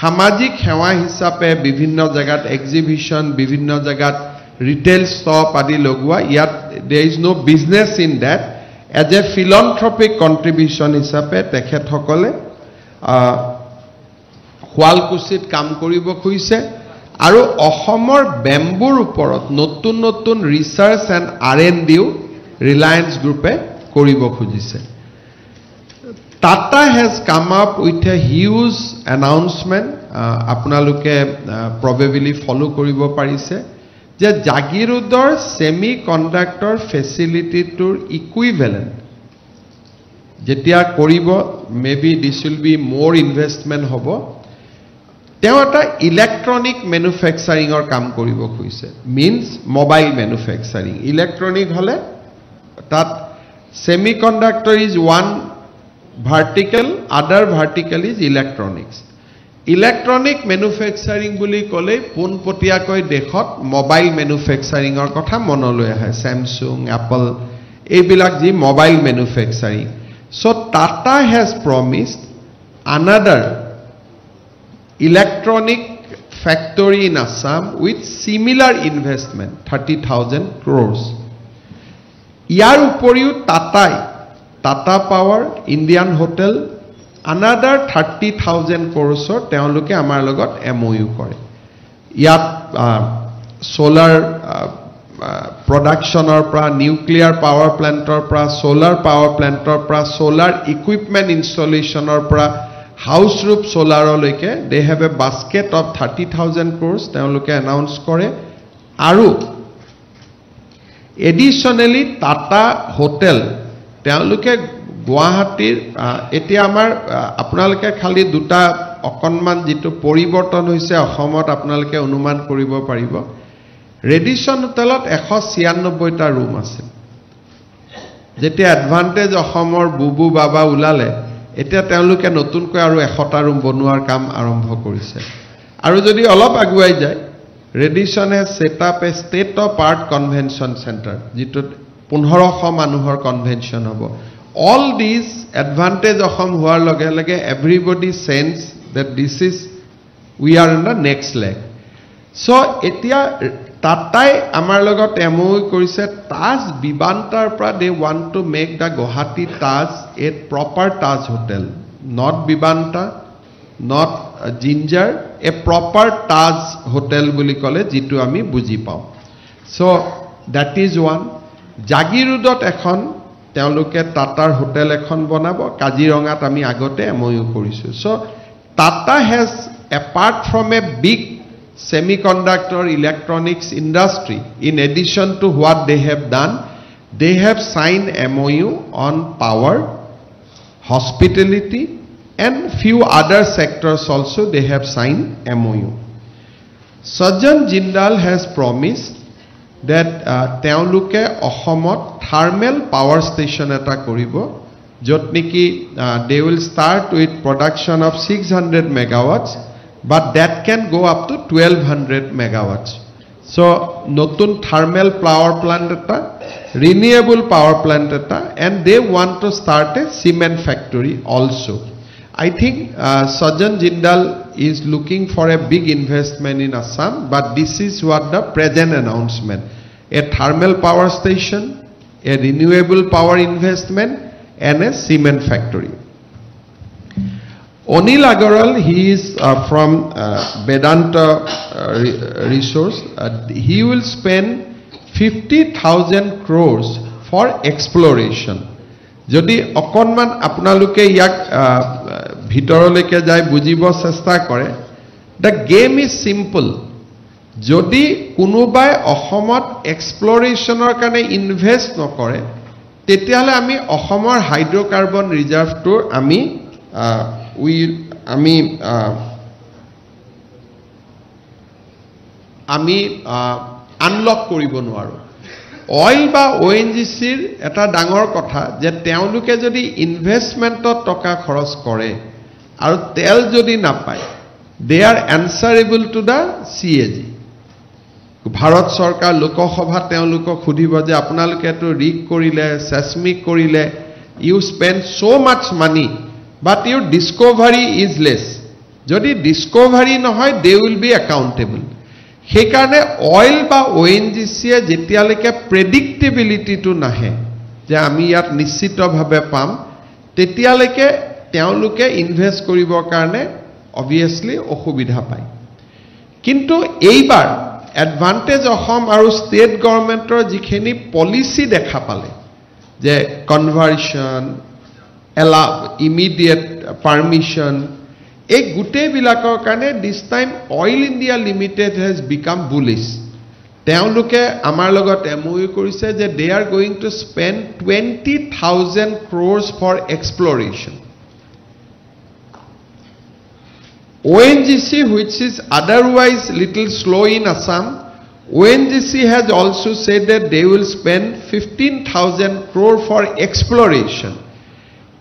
সামাজিক সেৱা হিচাপে বিভিন্ন জায়গাত এক্সিবিশন বিভিন্ন জায়গাত ৰিটেল ষ্টপ আদি লগোৱা ইয়াত there is no business in that as a philanthropic contribution হিচাপে তেখেতসকলে শুৱালকুছিত কাম কৰিব খুজিছে আৰু অসমৰ বেম্বুৰ ওপৰত নতুন নতুন ৰিচাৰ্চ এণ্ড R&Dও ৰিলায়েন্স গ্ৰুপে কৰিব খুজিছে Tata has come up with a huge announcement আপোনালোকে probably follow কৰিব পাৰিছে যে জাগিৰোডৰ semiconductor facility tour equivalent যেতিয়া কৰিব maybe this will be more investment হ'ব তেওঁ এটা ইলেক্ট্ৰনিক ম্যানুফ্যাকচাৰিংৰ কাম কৰিব খুজিছে means mobile manufacturing electronic হলে that semiconductor is one vertical other vertical is electronics electronic manufacturing বুলি কলে পোনপটিয়াকৈ দেখত mobile manufacturingৰ কথা মনলৈ আহে Samsung Apple এইবিলাক যি mobile manufacturing so Tata has promised another electronic factory in Assam with similar investment 30,000 crores ইয়াৰ উপৰিও Tata Power Indian Hotel another 30,000 crores তেওঁলোকে আমাৰ লগত MOU কৰে ইয়াত solar productionৰ পৰা nuclear power plantৰ পৰা solar power plantৰ পৰা solar equipment installationৰ পৰা house roof solar লৈকে they have a basket of 30,000 crores তেওঁলোকে announce কৰে আৰু additionally Tata Hotel তেওঁলোকে গুৱাহাটীৰ এতিয়া আমাৰ আপোনালোকে খালি দুটা অকনমান যেটো পৰিৱৰ্তন হৈছে অসমত আপোনালোকে অনুমান কৰিব পাৰিব ৰেডিসন হোটেলত 196 টা ৰুম আছে যেতিয়া এডভান্টেজ অসমৰ বুবু বাবা উলালে এতিয়া তেওঁলোকে নতুনকৈ আৰু 100 টা ৰুম বনোৱাৰ কাম আৰম্ভ কৰিছে আৰু যদি অলপ আগুৱাই যায় Radisson has set up a state of art convention center যেটো 1500 মানুহৰ কনভেনশন হ'ব all these advantage অসম হোৱাৰ লগে লগে everybody sense that this is we are in the next leg so এতিয়া Tatai আমাৰ লগত MOU কৰিছে Taj বিমানটাৰ পৰা they want to make the Guwahati Taj a proper Taj hotel not Bibanta not Ginger a proper Taj hotel বুলি কলে যেটো আমি বুজি পাও so that is one জাগিৰোডত এখন তেওঁলোকে টাটাৰ হোটেল এখন বনাব কাজিৰঙাত আমি আগতে MOU কৰিছো so Tata has apart from a big semiconductor electronics industry in addition to what they have done they have signed MOU on power hospitality and few other sectors also they have signed MOU Sajjan Jindal has promised that তেওঁলোকে অসমত thermal power station এটা কৰিব যত নেকি they will start with production of 600 megawatts but that can go up to 1200 megawatts so নতুন thermal power plant eta renewable power plant eta and they want to start a cement factory also I think Sajjan Jindal is looking for a big investment in Assam but this is what the present announcement a thermal power station a renewable power investment and a cement factory Onil Agaral he is from Vedanta Resource he will spend 50,000 crores for exploration যদি অকনমান আপোনালোকে ইয়াক ভিতৰলৈকে যাই বুজিব চেষ্টা কৰে the game is simple যদি কোনোবাই অসমত এক্সপ্লোৰেচনৰ কাৰণে ইনভেস্ট নকৰে তেতিয়ালে আমি অসমৰ হাইড্ৰোকাৰ্বন ৰিজাৰ্ভটো আমি আনলক কৰিব নোৱাৰো অইল বা ONGCৰ এটা ডাঙৰ কথা যে তেওঁলোকে যদি ইনভেষ্টমেন্টত টকা খৰচ কৰে আৰু তেল যদি নাপায় they are answerable to the CAG Bharat সৰকাৰ লোকসভা তেওঁলোকক খুদিব যে আপোনালোকে তো ৰিক কৰিলে সেসমিক কৰিলে you spend so much money but your discovery is less যদি discovery নহয় they will be accountable সেই কাৰণে অইল বা ONGC যেতিয়ালৈকে প্ৰেডিক্টেবিলিটি টু নাহে যে আমি ইয়াত নিশ্চিতভাৱে পাম তেতিয়ালৈকে তেওঁলোকে ইনভেস্ট কৰিবৰ কাৰণে obviously অসুবিধা পায় কিন্তু এইবাৰ এডভান্টেজ অসম আৰু ষ্টেট গভৰ্ণমেণ্টৰ যিখিনি পলিচি দেখা পালে যে কনভাৰ্সন ইমিডিয়েট পাৰমিশন এই গোটেইবিলাকৰ কাৰণে this time Oil India Limited has become bullish তেওঁলোকে আমাৰ লগত এমঅইউ কৰিছে যে they are going to spend 20,000 crores for exploration ONGC, which is otherwise little slow in Assam, ONGC has also said that they will spend 15,000 crore for exploration.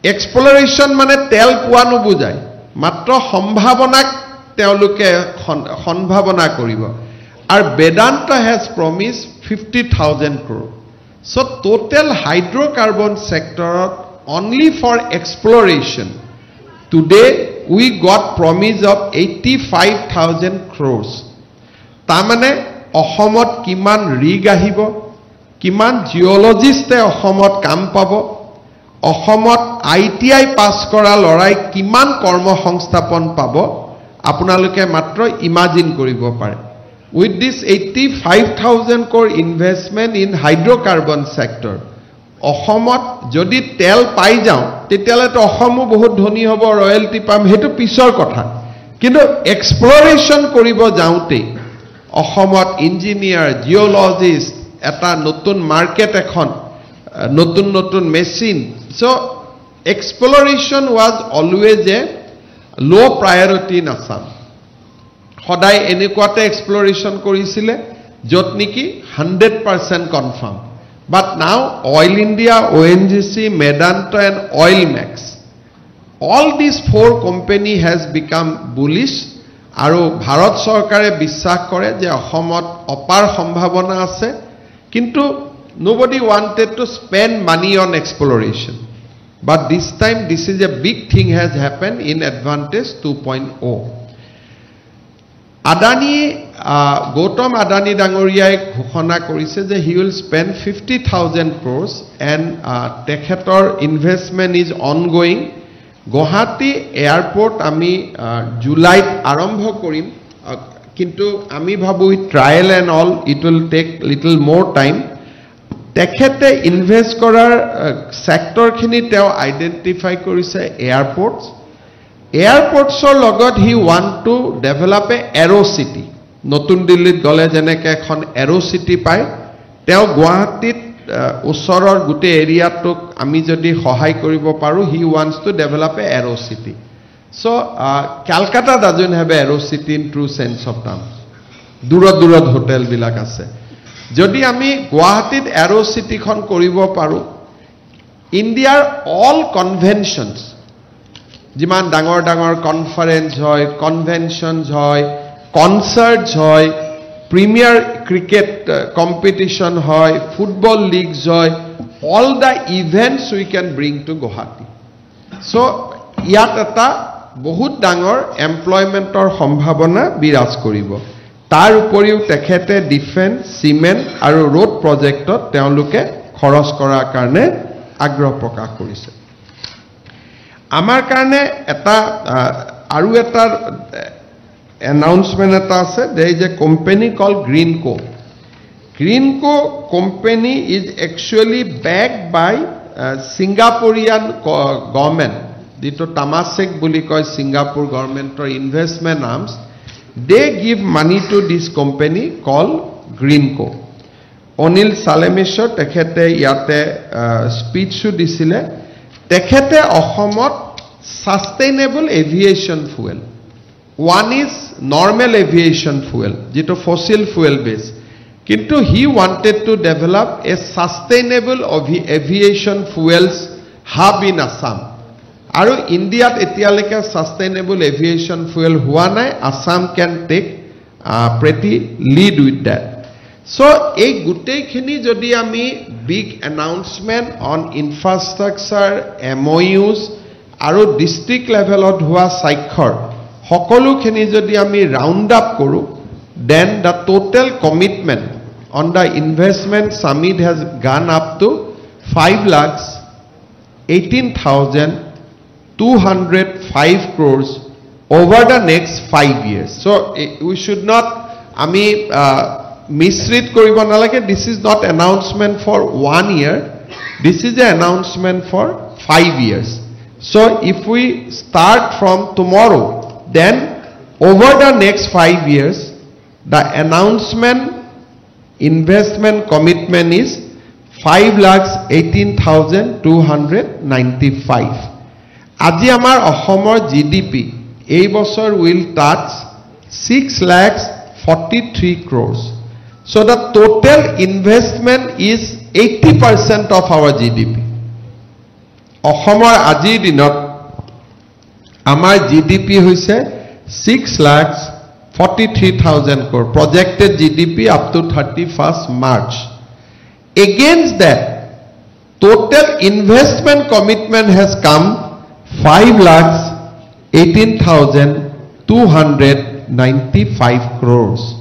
Exploration mane tel poa nubujai. Matro sambhabonak teoluke sambhabona koribo. Our Vedanta has promised 50,000 crore. So total hydrocarbon sector only for exploration. Today we got promise of 85,000 crores. Tamane অসমত কিমান rig আহিব কিমান জিঅলজিষ্টে অসমত কাম পাব অসমত ITI pass কৰা লৰাই কিমান কৰ্মসংস্থাপন পাব আপোনালোকে মাত্ৰ ইমাজিন কৰিব পাৰে with this 85,000 crore investment in hydrocarbon sector অসমত যদি তেল পাই যাও তেতিয়ালে তো অসমো বহুত ধনী হ'ব ৰয়েলটি পাম হেতু পিছৰ কথা কিন্তু এক্সপ্লোৰেশ্যন কৰিব যাওতে অসমত ইঞ্জিনিয়াৰ জিঅলজিষ্ট এটা নতুন মাৰ্কেট এখন নতুন নতুন machine so exploration was always a low priority in Assam সদায় এনেকুৱাতে এক্সপ্লোৰেশ্যন কৰিছিলে যত নেকি 100% confirm But now Oil India, ONGC, Medanta and Oilmax, all these four company has become bullish. Aru Bharat Sarkare বিশ্বাস কৰে যে অসমত অপাৰ সম্ভাৱনা আছে কিন্তু nobody wanted to spend money on exploration. But this time this is a big thing has happened in Advantage 2.0. Adani Gautam Adani Dangoriai ঘোষণা কৰিছে যে he will spend 50,000 crores and tekhetor investment is ongoing Guwahati airport ami July আৰম্ভ কৰিম কিন্তু আমি ভাবো trial and all it will take little more time তেখেতে invest কৰাৰ সেক্টৰ খিনি তেওঁ আইডেন্টিফাই কৰিছে এয়াৰপোৰ্টস এয়াৰপোৰ্টছৰ লগত he want to develop a aero city নতুন দিল্লীত গলে জেনেকে এখন এৰো সিটি পায় তেও গুৱাহাটীত ওচৰৰ গুটে এৰিয়াটোক আমি যদি সহায় কৰিব পাৰো he wants to develop a arrow city so Kolkata doesn't have a arrow city in true sense of term দূৰত হোটেল বিলাক আছে যদি আমি গুৱাহাটীত এৰো সিটিখন কৰিব পাৰো ইণ্ডিয়াৰ অল কনভেনশনস যিমান ডাঙৰ ডাঙৰ কনফাৰেন্স হয় কনভেনশনস হয় concerts hoy premier cricket competition hoy football leagues hoy all the events we can bring to Guwahati so yat eta bahut dangor employment or sambhavona biraj koribo tar uporiu tekhete defense cement aru road project ot teoluke khoros kora karne agroh prakash korise amar karne eta aru eta announcement eta ase there is a company called Greenco company is actually backed by Singaporean government dito Temasek buli koy Singapore government or investment arms they give money to this company called Greenco Onil Salemeshwar tekhete yate speech disile tekhete Ahomot sustainable aviation fuel one is normal aviation fuel jito fossil fuel base kintu he wanted to develop a sustainable aviation fuels hub in Assam aru India etialeke sustainable aviation fuel hua nai Assam can take pretty lead with that so ei gutei khini jodi ami big announcement on infrastructure MOUs aru district level ot hua saikhor সকলো খিনি যদি আমি round up কৰো then the total commitment on the investment summit has gone up to 5,18,205 crores over the next 5 years. So we should not misread koribo nalage. This is not announcement for 1 year. This is an announcement for 5 years. So if we start from tomorrow, then over the next 5 years, the announcement investment commitment is 5,18,295. Aji amar Ahomor GDP a bosor will touch 6,43 crores. So the total investment is 80% of our GDP. Ahomor aji dinot amar GDP hoise 6,43,000 crore. Projected GDP up to 31st March. Against that, total investment commitment has come 5,18,295 crores.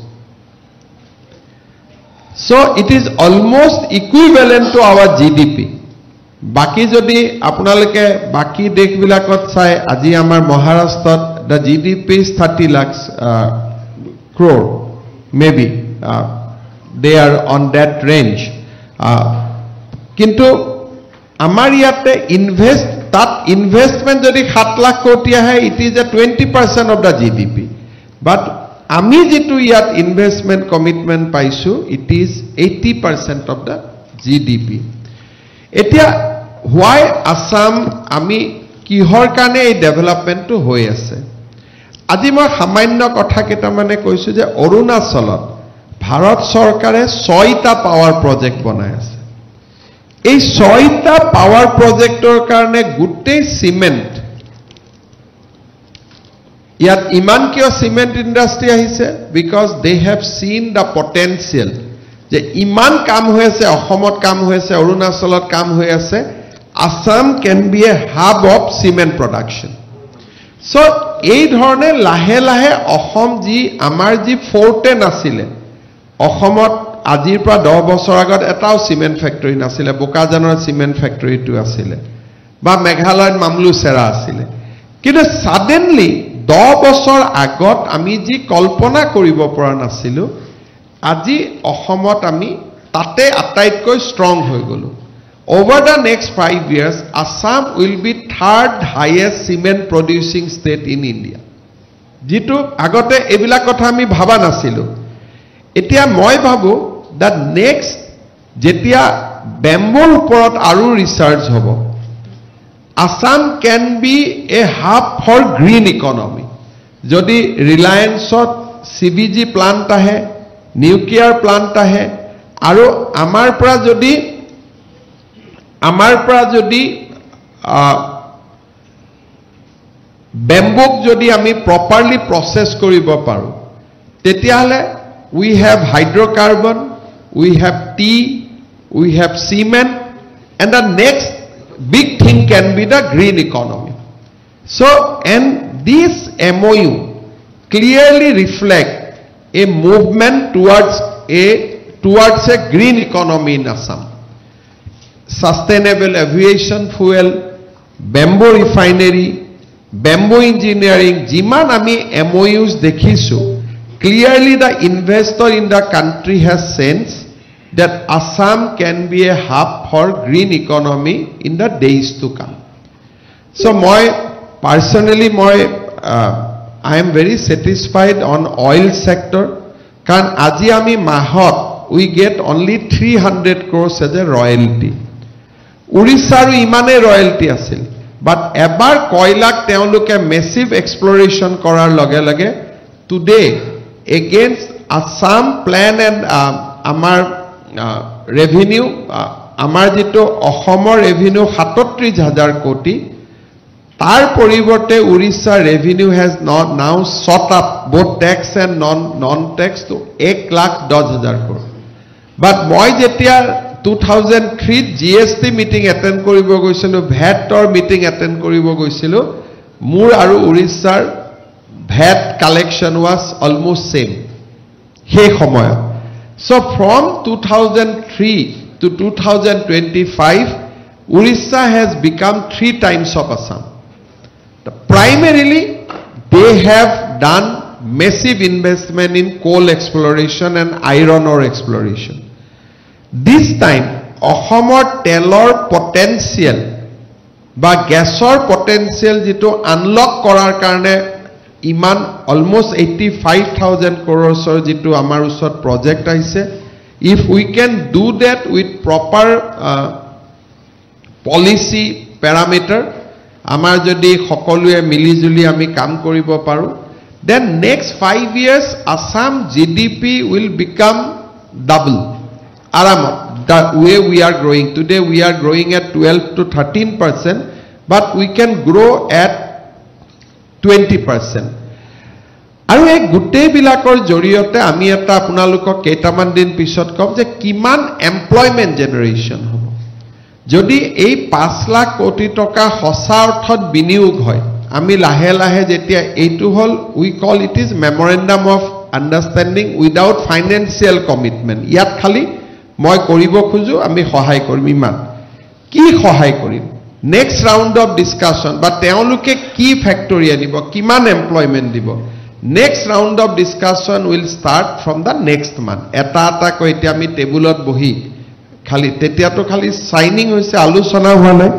So it is almost equivalent to our GDP. Baki jodi apnaloke baki dekh bilakot sai aji amar Maharashtra the GDP is 30 lakhs crore, maybe they are on that range. Kintu amar yate investment jodi 7 lakh koti hai, it is a 20% of the GDP. But ami jitu yat investment commitment paisu, it is 80% of the GDP. Etia why Assam ami kihor kane ei development to hoi ase? আজি মই সামান্য কথা কেটা মানে কৈছো যে অৰুণাচলত ভাৰত চৰকাৰে 6টা পাৱাৰ প্ৰজেক্ট বনাই আছে। এই 6টা পাৱাৰ প্ৰজেক্টৰ কাৰণে গুটেই সিমেন্ট ইয়াত ইমান কিয় সিমেন্ট ইন্ডাষ্ট্ৰি আহিছে? Because they have seen the potential যে ইমান কাম হৈ আছে, অসমত কাম হৈ আছে, অৰুণাচলত কাম হৈ আছে, Assam can be a hub of cement production. So এই ধৰণে লাহে লাহে অসম জি আমাৰ জি ফোৰ্টে নাছিলে, অসমত আজিৰ পৰা 10 বছৰ আগত এটাও সিমেন্ট ফ্যাক্টৰি নাছিলে, বোকাজানৰ সিমেন্ট ফ্যাক্টৰিটো আছিলে বা মেঘালয়ত মামলুছেৰা আছিলে। কিন্তু সাডেনলি 10 বছৰ আগত আমি জি কল্পনা কৰিব পৰা নাছিলো, আজি অসমত আমি তাতে আটাইতকৈ ষ্ট্ৰং হৈ গলো। Over the next 5 years, Assam will be 3rd highest cement producing state in India. Jitu agote ebila kotha ami bhaba nasilu. Etia moi bhabu that next jetia bamboo uporot aru research hobo, Assam can be a hub for green economy. Jodi Reliance CBG plant ahe, nuclear plant ahe, aru amar pra jodi bamboo jodi ami properly process koribo paru, tetiale we have hydrocarbon, we have tea, we have cement, and the next big thing can be the green economy. So, and this MOU clearly reflect a movement towards a green economy in Assam. Sustainable aviation fuel, bamboo refinery, bamboo engineering, jiman ami MOUs dekhisu, clearly the investor in the country has sensed that Assam can be a hub for green economy in the days to come. So personally I am very satisfied on oil sector, kan aji ami mahot we get only 300 crores as a royalty. Urissaru imane royalty asil, but ebar koilak teoluke massive exploration korar lage lage today against Assam plan and amar revenue, amar jito Ahomor revenue 37,000 koti, tar poriborte Orissa revenue has now shot up both tax and non-tax to 1,10,000 crore. But moi jetia 2003 GST meeting attend koribo goisilu, VAT meeting attend koribo goisilu, mur aru Orissar VAT collection was almost same he samoyot. So from 2003 to 2025 Orissa has become 3 times of Assam. Primarily they have done massive investment in coal exploration and iron ore exploration. This time, Ahomor telor potential বা গ্যাসৰ potential যেটো unlock কৰাৰ কাৰণে ইমান almost 85,000 crores যেটো আমাৰ ওচৰত project আহিছে if we can do that with proper policy parameter আমাৰ যদি সকলোৱে মিলিজুলি আমি কাম কৰিব পাৰো then next 5 years Assam GDP will become double aramot the way we are growing today we are growing at 12 to 13% but we can grow at 20% আৰু এই গুটেই বিলাকৰ জৰিয়তে আমি এটা আপোনালোকক কেইটামান দিন পিছত কম যে কিমান এমপ্লয়মেন্ট জেনাৰেশন হ'ব যদি এই 5 লাখ কোটি টকা সঁচা অৰ্থত বিনিয়োগ হয় আমি লাহে লাহে যেতিয়া এইটো হল we call it is memorandum of understanding without financial commitment ইয়াত খালি মই কৰিব খুজো আমি সহায় কৰিম ইমান কি সহায় কৰিম নেক্সট ৰাউন্ড অফ ডিসকাশন বা তেওঁলোকে কি ফ্যাক্টৰি আনিব কিমান এমপ্লয়মেন্ট দিব next round of discussion will start from the next month এটা এটা কৈ এতিয়া আমি টেবুলত বহি খালি তেতিয়াটো খালি সাইনিং হৈছে আলোচনা হোৱা নাই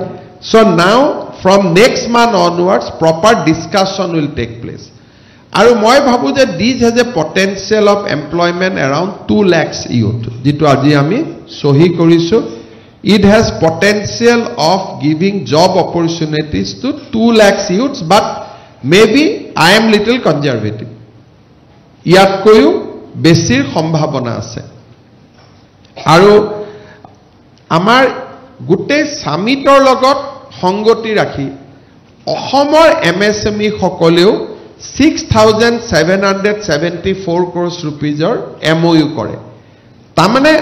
so now from next month onwards proper discussion will take place আৰু মই ভাবো যে this has a potential of employment around 2 lakhs youth যেটো আজি আমি সহি কৰিছো it has potential of giving job opportunities to 2 lakhs youths but maybe I am little conservative ইয়াত কৈও বেছিৰ সম্ভাৱনা আছে আৰু আমাৰ গুটে সামিটৰ লগত সংগতি ৰাখি অসমৰ MSME সকলেও 6,774 crores rupeesৰ MOU কৰে তাৰমানে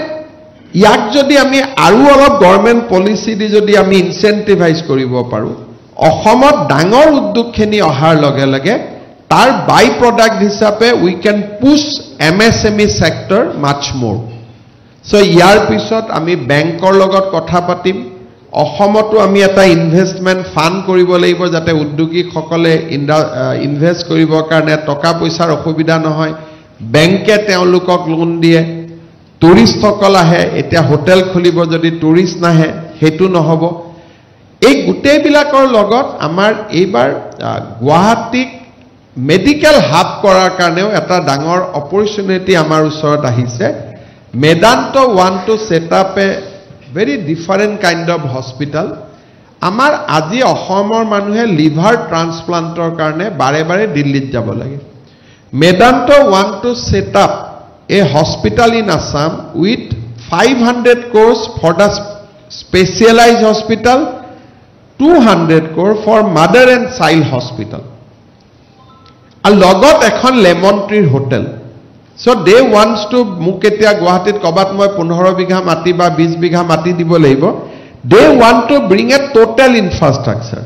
ইয়াক যদি আমি আৰু অলপ গভৰ্নমেন্ট পলিসি দি যদি আমি ইনসেন্টিভাইজ কৰিব পাৰো অসমত ডাঙৰ উদ্যোগখিনি অহাৰ লগে লগে তাৰ বাই প্ৰডাক্ট হিচাপে we can push MSME sector much more so ইয়াৰ পিছত আমি বেংকৰ লগত কথা পাতিম অসমতো আমি এটা ইনভেষ্টমেন্ট ফান্ড কৰিব লাগিব যাতে উদ্যোগিক সকলে ইনভেস্ট কৰিবৰ কাৰণে টকা পইচাৰ অসুবিধা নহয় বেংকে তেওঁলোকক লোন দিয়ে টুৰিষ্ট সকল আহে এতিয়া হোটেল খুলিব যদি টুৰিষ্ট নাহে হেতু নহব এই গুটেই বিলাকৰ লগত আমাৰ এইবাৰ গুৱাহাটীক মেডিকেল হাব কৰাৰ কাৰণেও এটা ডাঙৰ অপৰচুনিটি আমাৰ ওচৰত আহিছে Medanta want to set up a very different kind of hospital. Amar আজি অসমৰ মানুহে লিভাৰ ট্ৰান্সপ্লান্টৰ কাৰণে বাৰে বাৰে দিল্লীত যাব লাগে Medanta want to set up a hospital in Assam with 500 crores for the specialized hospital 200 crore for mother and child hospital a লগত এখন lemon tree hotel So they wants to muketia Guwahatit kobat moi 15 bigha mati ba 20 bigha mati dibo leibo they want to bring a total infrastructure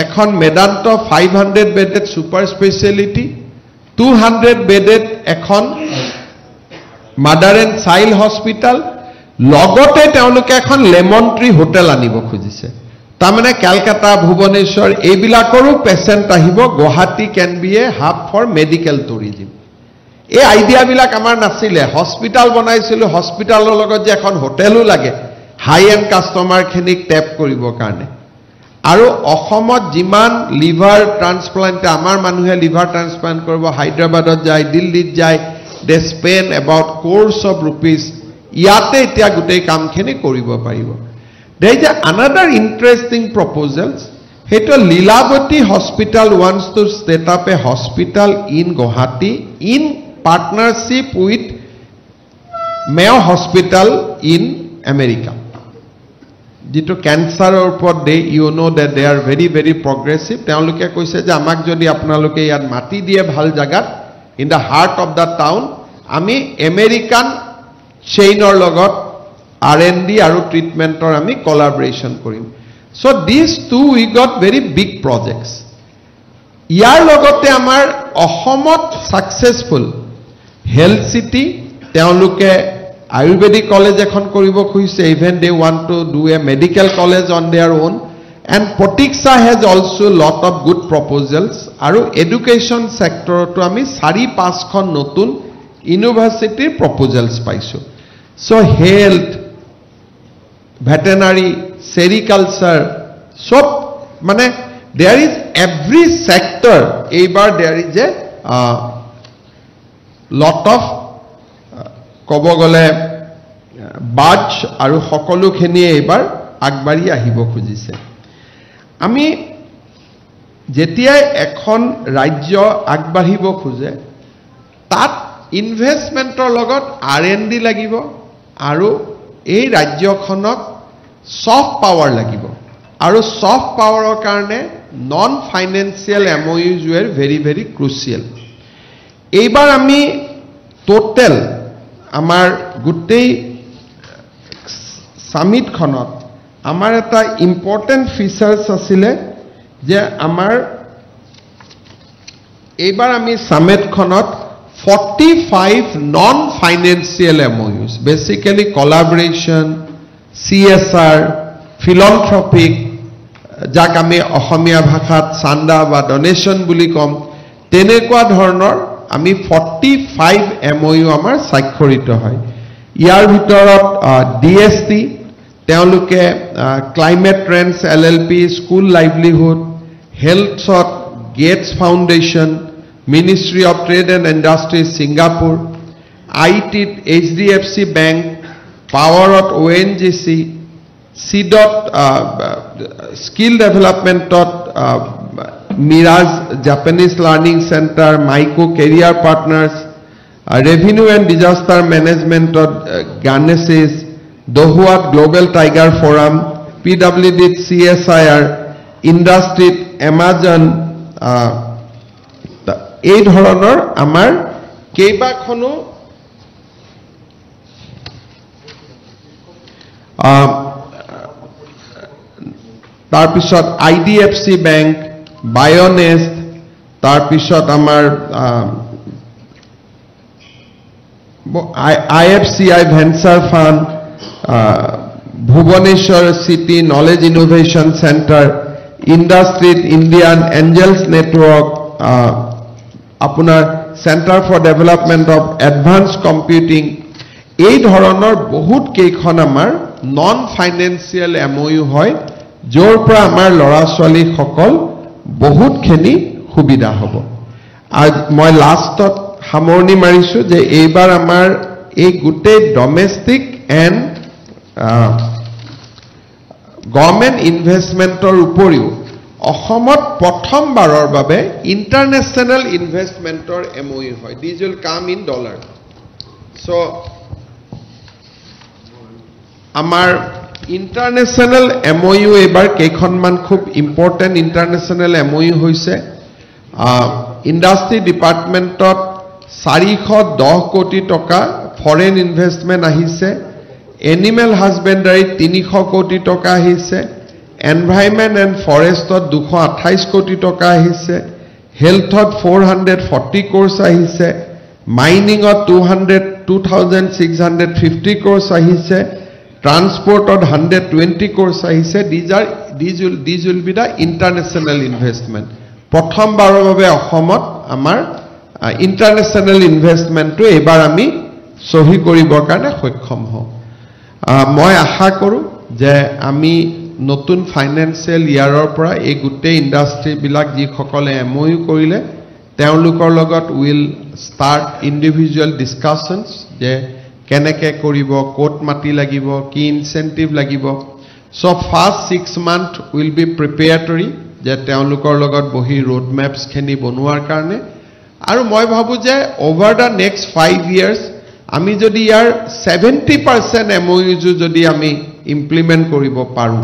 ekhon Medanta 500 bedded super speciality 200 bedded ekhon mother and child hospital logote teoluke ekhon lemon tree hotel anibo khujise tamane Calcutta Bhubaneswar ebilakoru patient ahibo Guwahati can be a hub for medical tourism এই idea বিলাক আমাৰ নাছিলে hospital বনাইছিল হস্পিটালৰ লগত যে এখন হোটেলও লাগে হাই এন্ড কাস্টমাৰ খিনিক ট্যাপ কৰিবৰ কাৰণে আৰু অসমত যিমান লিভাৰ ট্ৰান্সপ্লান্ট আমাৰ মানুহে লিভাৰ ট্ৰান্সপ্লান্ট কৰিব হায়দৰাবাদত যায় দিল্লীত যায় they spend about crores of rupees ইয়াতে এতিয়া গুটেই কামখিনি কৰিব পাৰিব there is another interesting proposals heto Lilavati hospital wants to set up a hospital in Guwahati in partnership with Mayo Hospital in America. Jito cancer or upor they you know that they are very very progressive. Teoloke koise je amak jodi apnaloke yat mati diye bhal jagat in the heart of the town ami American chain or logot R&D aru treatment or ami collaboration korim. So these two we got very big projects. Yar logote amar Ahomot successful Health City, teoluke Ayurvedic college ekhon koribo khuise even they want to do a medical college on their own And Pratiksha has also lot of good proposals. Aru education sector to ami 4-5 khon notun university proposals paisu. So health, veterinary, sericulture, so mane there is every sector. Ebar there is a lot of kobogole batch aru hokolu kheni ebar agbari ahibo khujise. আমি যেতিয়াই এখন ৰাজ্য আগবাঢ়িব খোজে তাত ইনভেষ্টমেন্টৰ লগত R&D লাগিব আৰু এই ৰাজ্যখনক সফট পাৱাৰ লাগিব আৰু সফট পাৱাৰৰ কাৰণে non financial MOUs war very very crucial এইবাৰ আমি টোটাল আমাৰ গোটেই সামিটখনত আমার এটা ইম্পর্টেন্ট ফিচার্স আছিলে যে আমার এইবার আমি সামিটখনত 45 non financial MOUs basically collaboration CSR philanthropic যাক আমি অসমীয়া ভাষাত চান্দা বা ডোনেশন বুলি কম তেনেকুৱা ধৰণৰ আমি 45 MOU আমাৰ স্বাক্ষৰিত হয় ইয়াৰ ভিতৰত DST তেওঁলোকে climate trends LLP school livelihood হেলথত Gates Foundation Ministry of Trade and Industry Singapore ITত HDFC বেংক পাৱাৰত ONGC CDOT স্কিল ডেভেলপমেণ্টত মিৰাজ জাপানিজ লাৰ্ণিং চেণ্টাৰ মাইকো career partners revenue and disaster মেনেজমেণ্টত গাৰ্নেছিছ Dohuat Global Tiger Forum, PWD CSIR, Industry Amazon, এই ধৰণৰ আমাৰ কেইবাখনো তাৰপিছত IDFC Bank, Bionest, তাৰপিছত আমাৰ IFCI Venture Fund, Bhubaneswar City Knowledge Innovation Center, Industry Indian Angels Network, Apunar Center for Development of Advanced Computing, এই ধৰণৰ বহুত কেইখন আমাৰ নন ফাইনেন্সিয়েল MOU হয় যৰ পৰা আমাৰ লৰা ছোৱালী সকল বহুত খেনি সুবিধা হ'ব আজ মই লাষ্টত সামৰণি মাৰিছো যে এইবাৰ আমাৰ এই গোটেই ডমেষ্টিক এণ্ড গভৰ্নমেণ্ট ইনভেষ্টমেণ্টৰ উপৰিও অসমত প্ৰথমবাৰৰ বাবে ইণ্টাৰনেশ্যনেল ইনভেষ্টমেণ্টৰ MOU হয় these will come in dollar so আমাৰ ইণ্টাৰনেশ্যনেল MOU এবাৰ কেইখনমান খুব ইম্পৰ্টেণ্ট ইণ্টাৰনেশ্যনেল MOU হৈছে ইণ্ডাষ্ট্ৰি ডিপাৰ্টমেণ্টত 410 কোটি টকা ফৰেন ইনভেষ্টমেণ্ট আহিছে এনিমেল হাজবেণ্ডাৰী 300 কোটি টকা আহিছে এনভাইৰনমেণ্ট এণ্ড ফৰেষ্টত 228 কোটি টকা আহিছে হেলথত 440 কোৰ্ছ আহিছে মাইনিঙত 2650 কোৰ্ছ আহিছে ট্ৰান্সপৰ্টত 120 কোৰ্ছ আহিছে this will be the international investment প্ৰথমবাৰৰ বাবে অসমত আমাৰ ইণ্টাৰনেশ্যনেল ইনভেষ্টমেণ্টটো এবাৰ আমি সহি কৰিবৰ কাৰণে সক্ষম হওঁ মই আশা কৰোঁ যে আমি নতুন ফাইনেন্সিয়েল ইয়াৰৰ পৰা এই গোটেই ইণ্ডাষ্ট্ৰী বিলাক যিসকলে MOU কৰিলে তেওঁলোকৰ লগত উইল ষ্টাৰ্ট ইণ্ডিভিজুৱেল ডিছকাশ্যনছ যে কেনেকৈ কৰিব কোট মাটি লাগিব কি ইনচেন্টিভ লাগিব so first 6 month will be preparatory যে তেওঁলোকৰ লগত বহি ৰোড মেপছ খিনি বনোৱাৰ কাৰণে আৰু মই ভাবো যে ওভাৰ দা নেক্সট 5 ইয়াৰ্ছ আমি যদি ইয়াৰ 70% MOUs যদি আমি ইমপ্লিমেন্ট কৰিব পাৰো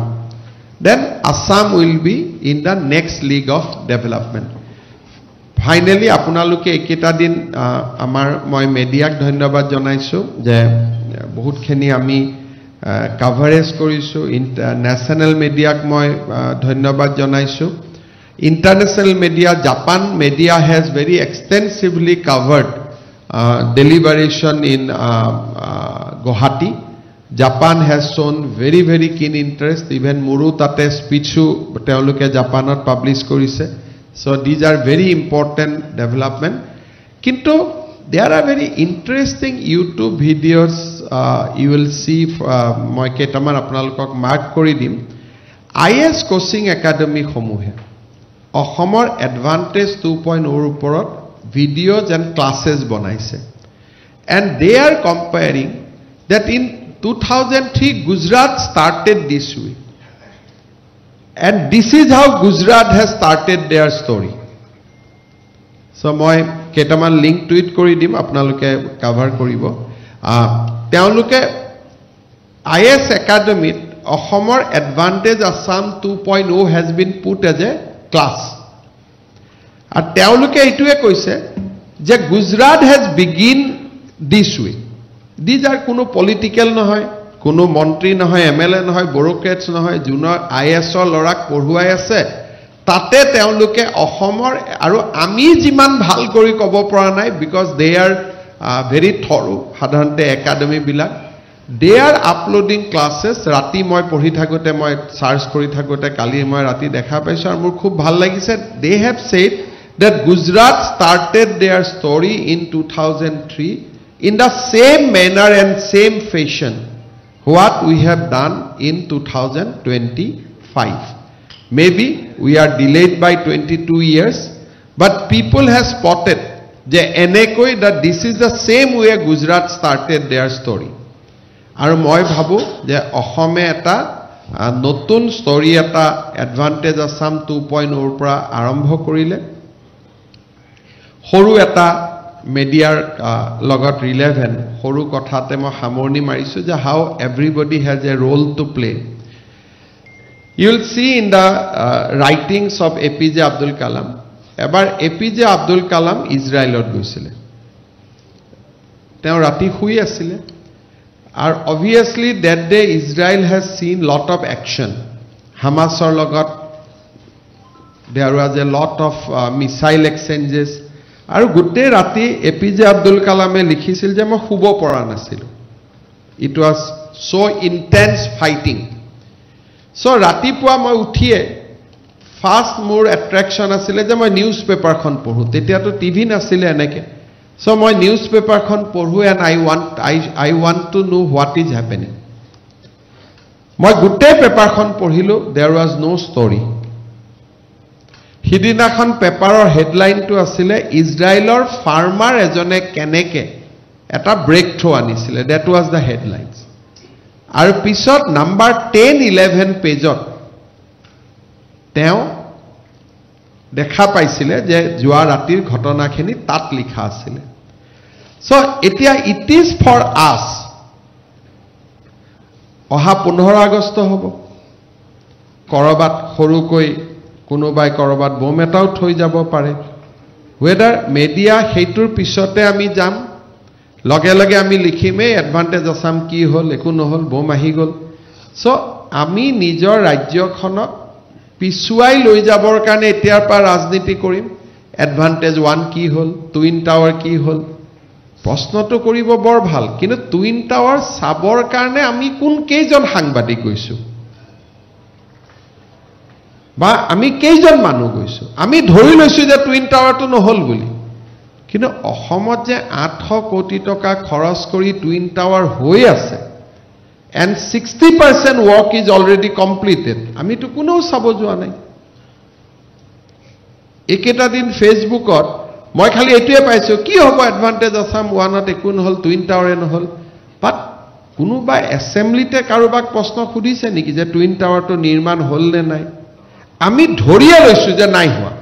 then Assam will be in the next league of development finally আপোনালোকে একেটা দিন আমাৰ মই মিডিয়াক ধন্যবাদ জনাইছো যে বহুত খিনি আমি কভাৰেজ কৰিছো ইন্টাৰনেশ্যনেল মিডিয়াক মই ধন্যবাদ জনাইছো international media Japan media has very extensively covered deliberation in Guwahati Japan has shown very, very keen interest. Even Muru Tate speechu teoluke Japanot publish korise. So these are very important development. Kinto there are very interesting YouTube videos you will see. Moi ketaman apnalokok mark kori dim. IS Coaching Academy homuhe. Ohomor Advantage 2.0 oporot videos and classes bonaise. And they are comparing that in 2003 Gujarat started this way. And this is how Gujarat has started their story. So moi ketaman link to it kori dim apnaloke cover koribo. Teoluke IS Academy Ohomor Advantage Assam 2.0 has been put as a class. And teoluke itue koise je Gujarat has begin this way. These are kuno political nohoy, kuno montri nohoy, MLA nohoy, bureaucrats nohoy, junior IS lorak porhuai ase. Tate teoluke Ohomor aru ami jiman bhal kori kobo pora nai because they are very thorough. Sadharante academy bilak. They are uploading classes. Rati moi porhi thakote moi search kori thakote kali moi rati dekha paisho ar mur khub bhal lagise. They have said that Gujarat started their story in 2003 in the same manner and same fashion what we have done in 2025. Maybe we are delayed by 22 years, but people have spotted that this is the same way Gujarat started their story. Aru moi bhabu je Ohome eta notun story eta Advantage Assam 2.0 pora arambho korile. Horu eta mediar logot relevant horu kothate mo hamorni marisu je how everybody has a role to play. You will see in the writings of APJ Abdul Kalam. Ebar APJ Abdul Kalam Israelot goisile. Teo rati hui asile. And obviously that day Israel has seen lot of action. Hamasor logot there was a lot of missile exchanges. Aru gote rati APJ Abdul Kalame likhisil je moi hubo pora nasilu. It was so intense fighting. So rati pua moi uthie first more attraction asile je moi newspaper khon porhu. Tetia to TV nasile eneke. So moi newspaper khon porhu and I want to know what is happening. Moi gote paper khon porhilu, there was no story. Hidinakhon paperer headline to asile Israelor farmer ejone keneke eta breakthrough anisile. That was the headlines. Aru pisot number 10-11 page teo দেখা পাইছিলে যে জুয়া ৰাতিৰ ঘটনাখিনি তাত লিখা আছিল। So এতিয়া it is for us অহা 15 আগষ্ট হ'ব কৰবাত সৰুকৈ কোনোবাই কৰবাত বোম এটাও থৈ যাব পাৰে। whether media হেইটোৰ পিছতে আমি যাম লগে লগে আমি লিখিমে Advantage Assam কি হল একো নহল বোম আহি গল। So আমি নিজৰ ৰাজ্যখনক পিছুৱাই লৈ যাবৰ কাৰণে এতিয়াৰ পৰা ৰাজনীতি কৰিম। Advantage 1 কি হল, টুইন টাৱাৰ কি হল, প্ৰশ্নটো কৰিব বৰ ভাল, কিন্তু টুইন টাৱাৰ চাবৰ কাৰণে আমি কোন কেইজন সাংবাদিক গৈছো বা আমি কেইজন মানুহ গৈছো। আমি ধৰি লৈছো যে টুইন টাৱাৰটো নহল বুলি, কিন্তু অসমত যে 800 কোটি টকা খৰচ কৰি টুইন টাৱাৰ হৈ আছে and 60% work is already completed. আমি তো কোনো চাব যোৱা নাই। একেটা দিন ফেসবুকত মই খালি এটোৱে পাইছো কি হ'ব Advantage Assam 1ত একো নহল টুইন টাৱাৰে নহল। বাট কোনোবা এসেম্বলিতে কাৰোবাক প্ৰশ্ন খুদিছে নেকি যে টুইন টাৱাৰটো নিৰ্মাণ হল নে নাই? আমি ধৰিয়া লৈছো যে নাই হোৱা।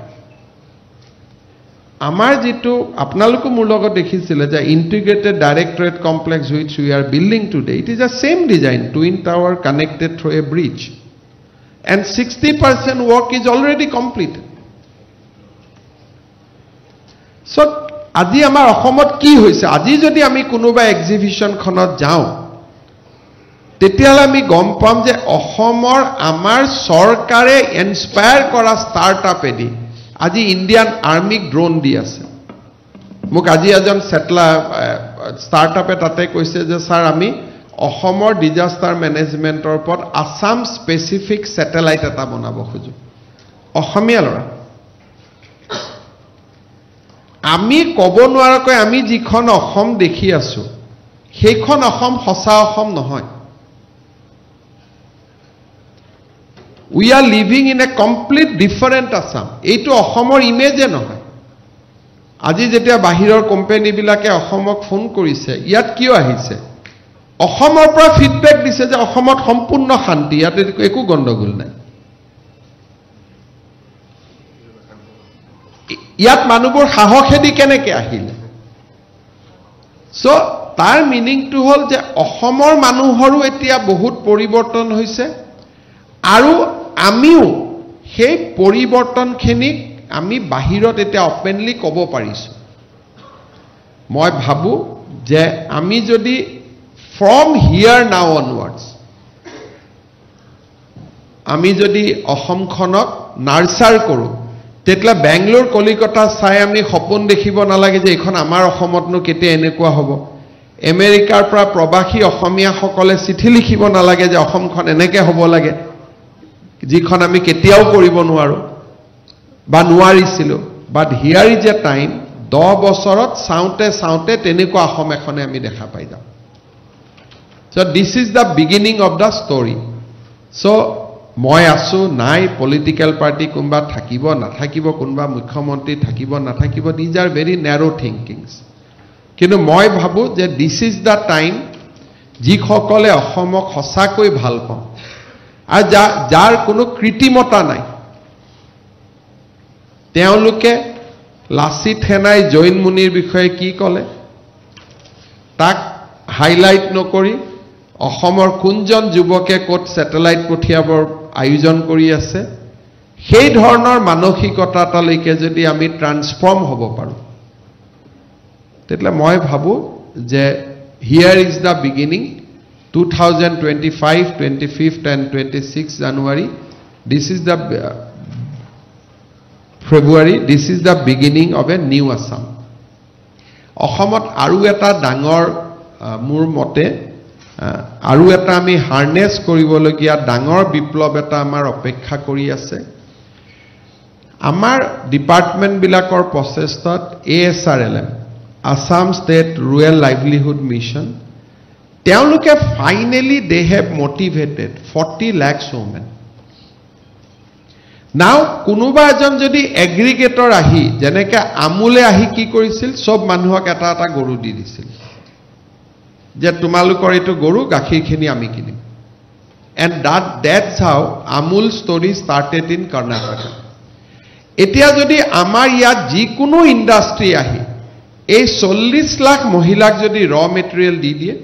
আমাৰ যেটো আপোনালোক মোৰ লগত দেখিছিলে যে integrated directorate complex which we are building today, it is the same design, twin tower connected through a bridge, and 60% work is already completed. So আজি আমাৰ অসমত কি হৈছে, আজি যদি আমি কোনোবা এক্সিবিশন খনত যাওঁ তেতিয়ালে আমি গম পাম যে অসমৰ আমাৰ চৰকাৰে ইনস্পায়াৰ কৰা ষ্টাৰ্টআপ এদি আজি ইন্ডিয়ান আৰ্মিক ড্ৰোন দি আছে। মোক আজি এজন সেটলা ষ্টাৰ্টআপে তাতে কৈছে যে স্যাৰ আমি অসমৰ ডিজাস্টাৰ মেনেজমেণ্টৰ ওপৰত আসাম স্পেচিফিক স্যাটেলাইট এটা বনাব খোজো অসমীয়া ল'ৰা আমি ক'ব নোৱাৰাকৈ আমি যিখন অসম দেখি আছো সেইখন অসম সঁচা অসম নহয় we are living in a complete different Assam এইটো অসমৰ ইমেজে নহয় আজি যেতিয়া বাহিৰৰ কোম্পানী বিলাকে অসমক ফোন কৰিছে ইয়াত কিয় আহিছে অসমৰ পৰা ফিডবেক দিছে যে অসমত সম্পূৰ্ণ শান্তি ইয়াত একো গণ্ডগোল নাই ইয়াত মানুহবোৰ সাহসেদি কেনেকৈ আহিলে সো তাৰ মিনিংটো হ'ল যে অসমৰ মানুহৰো এতিয়া বহুত পৰিৱৰ্তন হৈছে আৰু আমিও সেই পৰিৱৰ্তনখিনিক আমি বাহিৰত এতিয়া অপেনলি ক'ব পাৰিছো মই ভাবো যে আমি যদি from here now onwards আমি যদি অসমখনক নাৰ্চাৰ কৰো তেতলা বেংগলোৰ কলিকতা চাই আমি সপোন দেখিব নালাগে যে এখন আমাৰ অসমতনো কেতিয়া এনেকুৱা হ'ব আমেৰিকাৰ পৰা প্ৰবাসী অসমীয়া সকলে চিঠি লিখিব নালাগে যে অসমখন এনেকে হ'ব লাগে যিখন আমি কেতিয়াও কৰিব নোৱাৰো বা নোৱাৰিছিলো বাট হিয়াৰ ইজ এ টাইম 10 বছৰত চাওঁতে চাওঁতে তেনেকুৱা অসম এখনে আমি দেখা পাই যাম So this is the beginning of the story. So মই আছো নাই পলিটিক্যাল পার্টি কোনবা থাকিব না থাকিব কোনবা মুখ্যমন্ত্রী থাকিব না থাকিব these are very narrow thinkings. কিন্তু মই ভাবো যে this is the time যি সকলে অসমক সঁচাকৈ ভাল পাওঁ আৰু যাৰ কোনো কৃত্ৰিমতা নাই তেওঁলোকে লাচিত সেনাই জৈন মুনিৰ বিষয়ে কি ক'লে তাক হাইলাইট নকৰি অসমৰ কোনজন যুৱকে কোট স্যাটেলাইট পঠিয়াবৰ আয়োজন কৰি আছে সেই ধৰণৰ মানসিকতালৈকে যদি আমি ট্ৰান্সফৰ্ম হ'ব পাৰো তেতলে মই ভাবো যে here is the beginning 2025 25th and 26th January this is the February this is the beginning of a new Assam অসমত আৰু এটা ডাঙৰ মোৰ মতে আৰু এটা আমি হাৰ্নেস কৰিবলগীয়া ডাঙৰ বিপ্লৱ এটা আমাৰ অপেক্ষা কৰি আছে আমাৰ ডিপাৰ্টমেন্ট বিলাকৰ প্ৰচেষ্টাত ASRLM Assam State Rural Livelihood Mission তেওঁলোকে finally they have motivated 40 lakhs women now কোনোবা এজন যদি এগ্ৰিগেটৰ আহি যেনেকৈ আমুলে আহি কি কৰিছিল সব মানুহক এটা এটা গৰু দি দিছিল যে তোমালোকৰ এটো গৰু গাখীৰখিনি আমি কিনিম and that's how Amul story started in Karnataka এতিয়া যদি আমাৰ ইয়াত যিকোনো ইন্ডাষ্ট্ৰি আহি এই 40 লাখ মহিলাক যদি ৰ মেটেৰিয়েল দি দিয়ে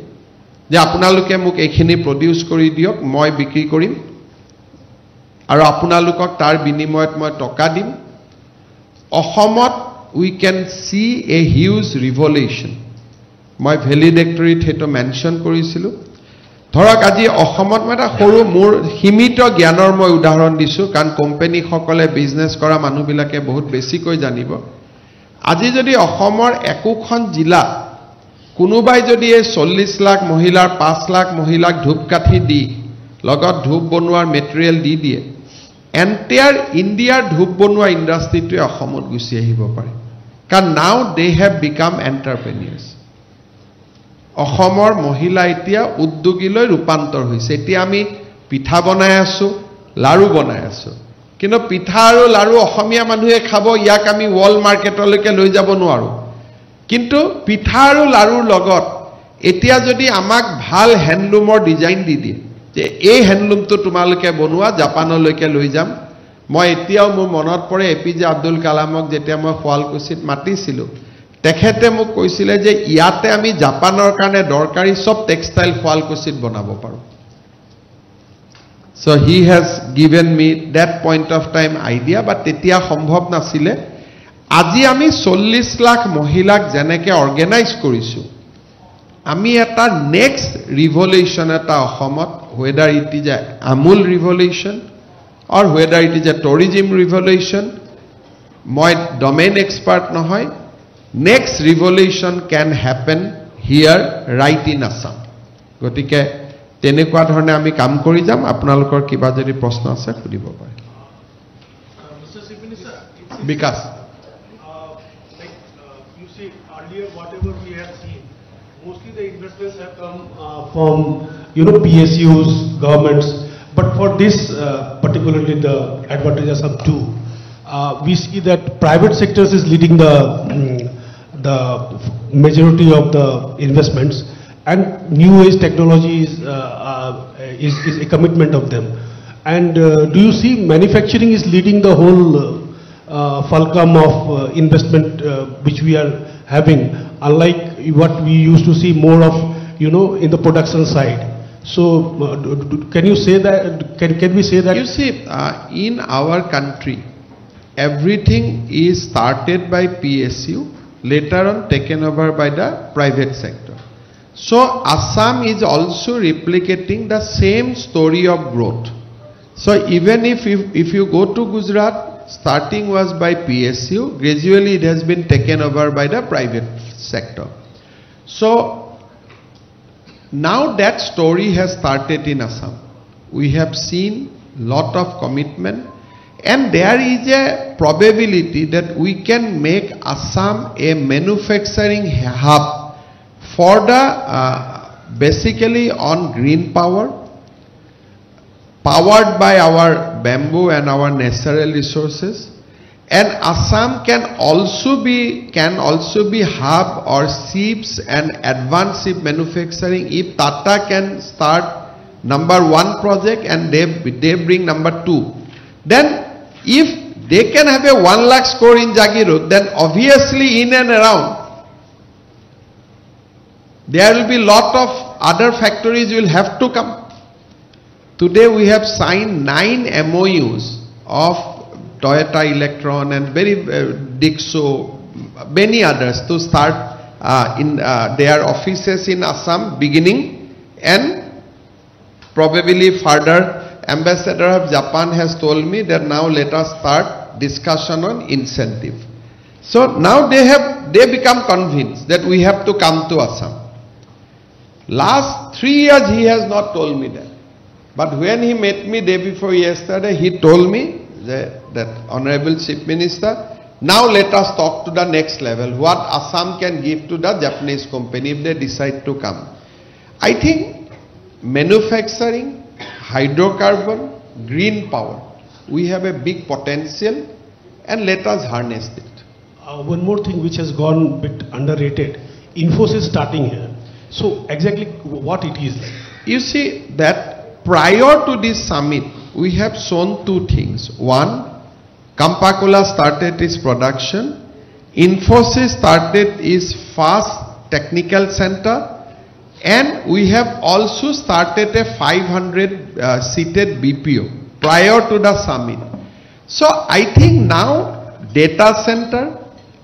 যে আপোনালোকে মোক এইখিনি প্ৰডিউস কৰি দিয়ক মই বিক্ৰী কৰিম আৰু আপোনালোকক তাৰ বিনিময়ত মই টকা দিম অসমত we can see a huge revolution মই ভ্যালিডেক্টৰীত হেটো মেনশন কৰিছিলো ধৰক আজি অসমত মই এটা সৰু মোৰ সীমিত জ্ঞানৰ মই উদাহৰণ দিছো কাৰণ কোম্পানী সকলে বিজনেস কৰা মানুহবিলাকে বহুত বেছিকৈ জানিব আজি যদি অসমৰ একোখন জিলা কোনোবাই যদি এই 40 লাখ মহিলাৰ 5 লাখ মহিলাক ধূপকাঠি দি লগত ধূপ বনোৱাৰ মেটেৰিয়েল দি দিয়ে এন্টায়াৰ ইণ্ডিয়াৰ ধূপ বনোৱা ইন্ডাষ্ট্ৰিটোৱে অসমত গুছি আহিব পাৰে কাৰণ নাও দে হেভ বিকাম এন্টাৰপ্ৰেনিয়ৰ্স অসমৰ মহিলা এতিয়া উদ্যোগীলৈ ৰূপান্তৰ হৈছে এতিয়া আমি পিঠা বনাই আছো লাৰু বনাই আছো কিন্তু পিঠা আৰু লাৰু অসমীয়া মানুহে খাব ইয়াক আমি ওয়াল মাৰ্কেটলৈকে লৈ যাব নোৱাৰো কিন্তু পিঠা আৰু লাৰুৰ লগত এতিয়া যদি আমাক ভাল হ্যান্ডলুমৰ ডিজাইন দি দিয়ে যে এই হ্যান্ডলুমটো তোমালোকে বনোৱা জাপানলৈকে লৈ যাম মই এতিয়াও মোৰ মনত পৰে এপিজে আব্দুল কালামক যেতিয়া মই শুৱালকুছিত মাতিছিলো তেখেতে মোক কৈছিলে যে ইয়াতে আমি জাপানৰ কাৰণে দৰকাৰী সব টেক্সটাইল শুৱালকুছিত বনাব পাৰো so he has given me that point of time idea but তেতিয়া সম্ভৱ নাছিলে আজি আমি 40 লাখ মহিলাক জেনেকে অৰ্গানাইজ কৰিছো আমি এটা নেক্সট ৰিভলিউশন এটা অসমত whether it is a Amul revolution or whether it is a tourism revolution মই domain expert নহয় next revolution can happen here right in Assam গতিকে তেনেকুৱা ধৰণে আমি কাম কৰি যাম আপোনালোকৰ কিবা যদি প্ৰশ্ন আছে সুধিব পাৰে Mr. Chief Minister, Bikash you see earlier whatever we have seen, mostly the investments have come from PSUs, governments, but for this particularly the advantages of two, we see that private sectors is leading the majority of the investments, and new age technology is a commitment of them. And do you see manufacturing is leading the whole fulcrum of investment which we are having, unlike what we used to see more of, in the production side? So can you say that? Can we say that? You see, in our country, everything is started by PSU, later on taken over by the private sector. So Assam is also replicating the same story of growth. So even if you go to Gujarat, starting was by PSU, gradually it has been taken over by the private sector. So now that story has started in Assam. We have seen lot of commitment, and there is a probability that we can make Assam a manufacturing hub for the basically on green power, powered by our bamboo and our natural resources. And Assam can also be hub or ships and advanced ship manufacturing. If Tata can start number 1 project and they bring number 2, then if they can have a 1 lakh score in Jagirud, then obviously in and around there will be lot of other factories will have to come. Today we have signed 9 MOUs of Toyota Electron and Dixo, many others to start in their offices in Assam beginning, and probably further. Ambassador of Japan has told me that now let us start discussion on incentive. So now they become convinced that we have to come to Assam. Last 3 years he has not told me that. But when he met me day before yesterday, he told me that Honorable Chief Minister, now let us talk to the next level, what Assam can give to the Japanese company if they decide to come. I think manufacturing, hydrocarbon, green power, we have a big potential, and let us harness it. One more thing which has gone a bit underrated, Infosys starting here. So exactly what it is like? You see that prior to this summit, we have shown 2 things. One, Kampakola started its production. Infosys started its first technical center. And we have also started a 500-seated BPO prior to the summit. So I think now data center,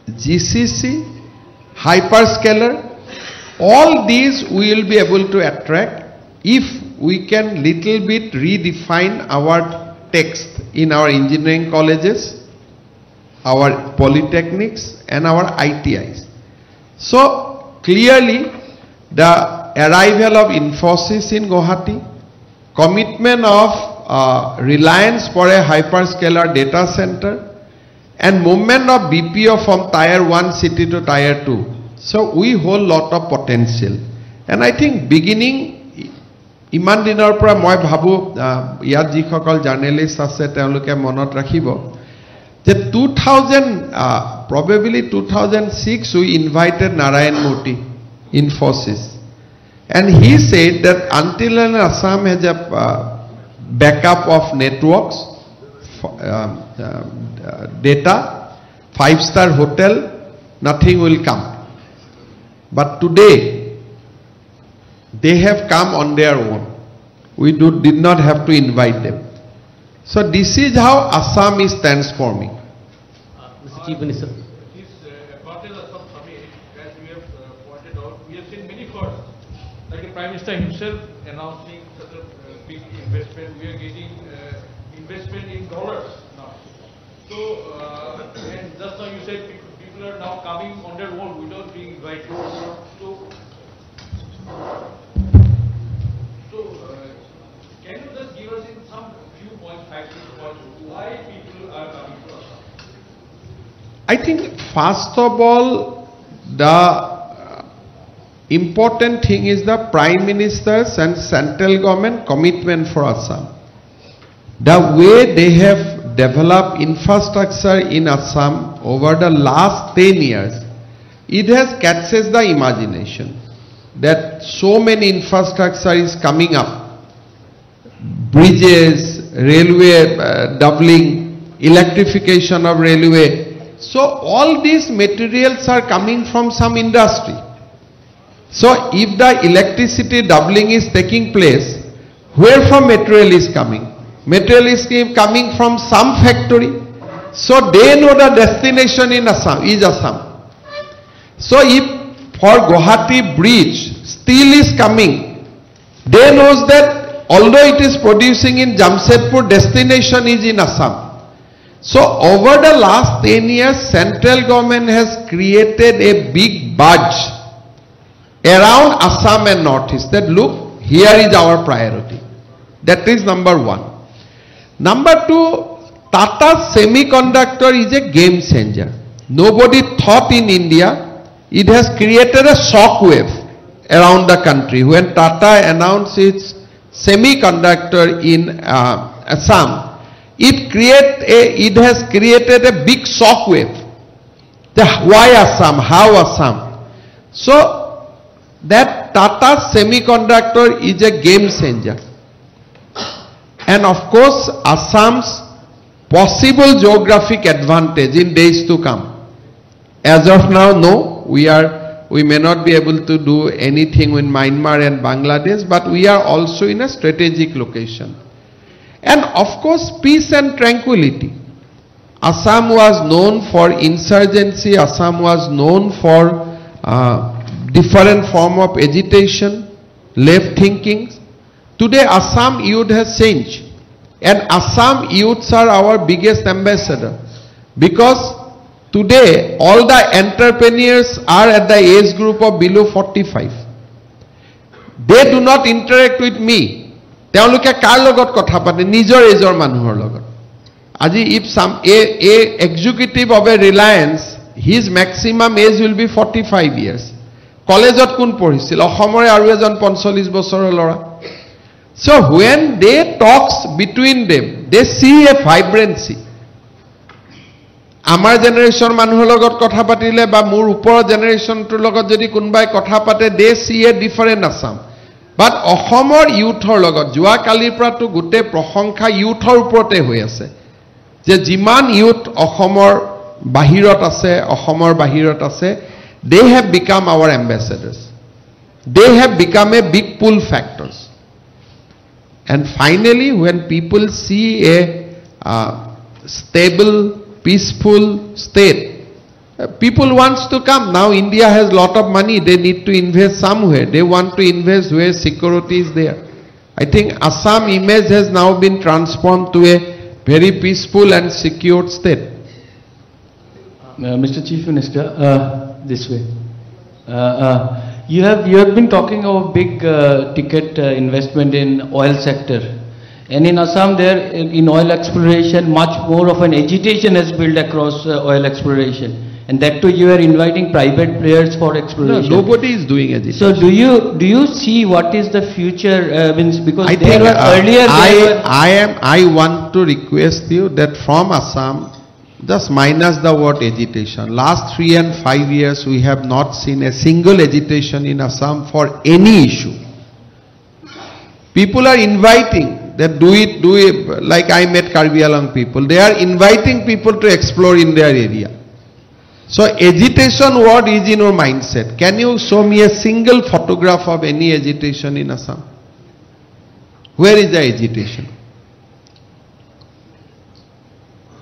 GCC, hyperscaler, all these we will be able to attract if we can little bit redefine our text in our engineering colleges, our polytechnics and our ITIs. So clearly the arrival of Infosys in Guwahati, commitment of Reliance for a hyperscaler data center, and movement of BPO from Tier 1 city to Tier 2. So we hold lot of potential. And I think beginning, ইমান দিনৰ পৰা মই ভাবো ইয়াত যিসকল journalist আছে তেওঁলোকে মনত ৰাখিব যে 2006 we invited Narayan Murthy, Infosys, and he said that until Assam has a backup of networks, data, 5-star hotel, nothing will come. But today they have come on their own. We did not have to invite them. So this is how Assam is transforming. Mr. Chief Minister. This advantage of some summit, as we have pointed out, we have seen many firsts, like the Prime Minister himself announcing such a big investment. We are getting investment in dollars now. So, and just now you said people are now coming on their own without being invited. So, I think first of all, the important thing is the Prime Minister's and central government commitment for Assam. The way they have developed infrastructure in Assam over the last 10 years, it has catches the imagination that so many infrastructure is coming up. Bridges, railway doubling, electrification of railway. So all these materials are coming from some industry. So if the electricity doubling is taking place, where from material is coming? Material is coming from some factory. So they know the destination in Assam is Assam. So if for Guwahati bridge steel is coming, they knows that although it is producing in Jamshedpur, destination is in Assam. So over the last 10 years, central government has created a big budge around Assam and Northeast that look, here is our priority. That is number one. Number two, Tata Semiconductor is a game changer. Nobody thought in India. It has created a shockwave around the country. When Tata announced its semiconductor in Assam, it has created a big shockwave. Why Assam? How Assam? So that Tata Semiconductor is a game changer. And of course, Assam's possible geographic advantage in days to come. As of now, no, we may not be able to do anything in Myanmar and Bangladesh, but we are also in a strategic location. And of course, peace and tranquility. Assam was known for insurgency, Assam was known for different form of agitation, left thinking. Today Assam youth has changed, and Assam youths are our biggest ambassador, because today all the entrepreneurs are at the age group of below 45. They do not interact with me. তেওঁলোকে কাৰ লগত কথা পাতে? নিজৰ এজৰ মানুহৰ লগত। আজি if some a executive of a Reliance, his maximum age will be 45 years. কলেজত কোন পঢ়িছিল? অসমৰে আৰু এজন 45 বছৰৰ ল'ৰা। So when they talks between them, they see a vibrancy. Amar generation মানুহৰ লগত কথা পাতিলে বা মোৰ ওপৰৰ জেনাৰেশনটোৰ লগত যদি কোনবাই কথা পাতে, they see a different Assam. But অসমৰ ইউথৰ লগত যোৱা কালিৰ পৰাটো গুটে প্ৰশংসা ইউথৰ ওপৰতে হৈ আছে, যে যিমান ইউথ অসমৰ বাহিৰত আছে, they have become our ambassadors. They have become a big pull factors. And finally, when people see a stable, peaceful state, people wants to come. Now India has lot of money, they need to invest somewhere. They want to invest where security is there. I think Assam image has now been transformed to a very peaceful and secure state. Mr. Chief Minister, this way. You have been talking of big ticket investment in oil sector, and in Assam there in oil exploration much more of an agitation has built across oil exploration, and that too you are inviting private players for exploration. No, nobody is doing agitation. So do you see what is the future? Because I think earlier I want to request you that from Assam, just minus the word agitation. Last 3 and 5 years, we have not seen a single agitation in Assam for any issue. People are inviting that do it, like I met Karbi Alang people. They are inviting people to explore in their area. So agitation word is in your mindset. Can you show me a single photograph of any agitation in Assam? Where is the agitation?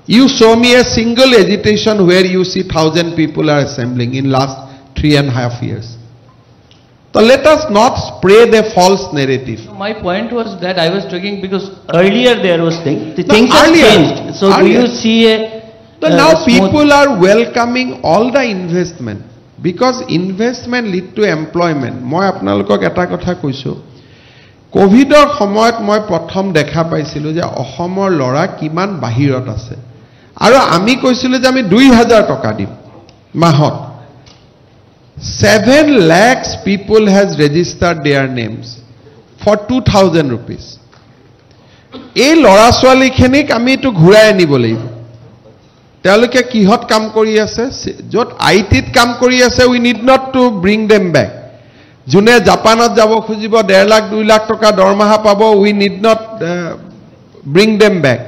You show me a single agitation where you see 1,000 people are assembling in last 3.5 years. So let us not spread a false narrative. My point was that I was talking because earlier there was things have changed. So do you see a So now people are welcoming all the investment, because investment lead to employment. মই আপোনালোকক এটা কথা কৈছো, কোভিডৰ সময়ত মই প্ৰথম দেখা পাইছিলো যে অসমৰ লৰা কিমান বাহিৰত আছে। আৰু আমি কৈছিলো যে আমি 2000 টকা দিম মাহত 7 lakhs people has registered their names for 2000 rupees এই লৰা ছোৱালীখিনিক আমি এটো ঘূৰাই আনিব লাগিব তেওঁলোকে কিহত কাম কৰি আছে যত আইটিত কাম কৰি আছে we need not to bring them back জুনে জাপানত যাব খুজিব 1.5 লাখ 2 লাখ টকা দৰমহা পাব we need not bring them back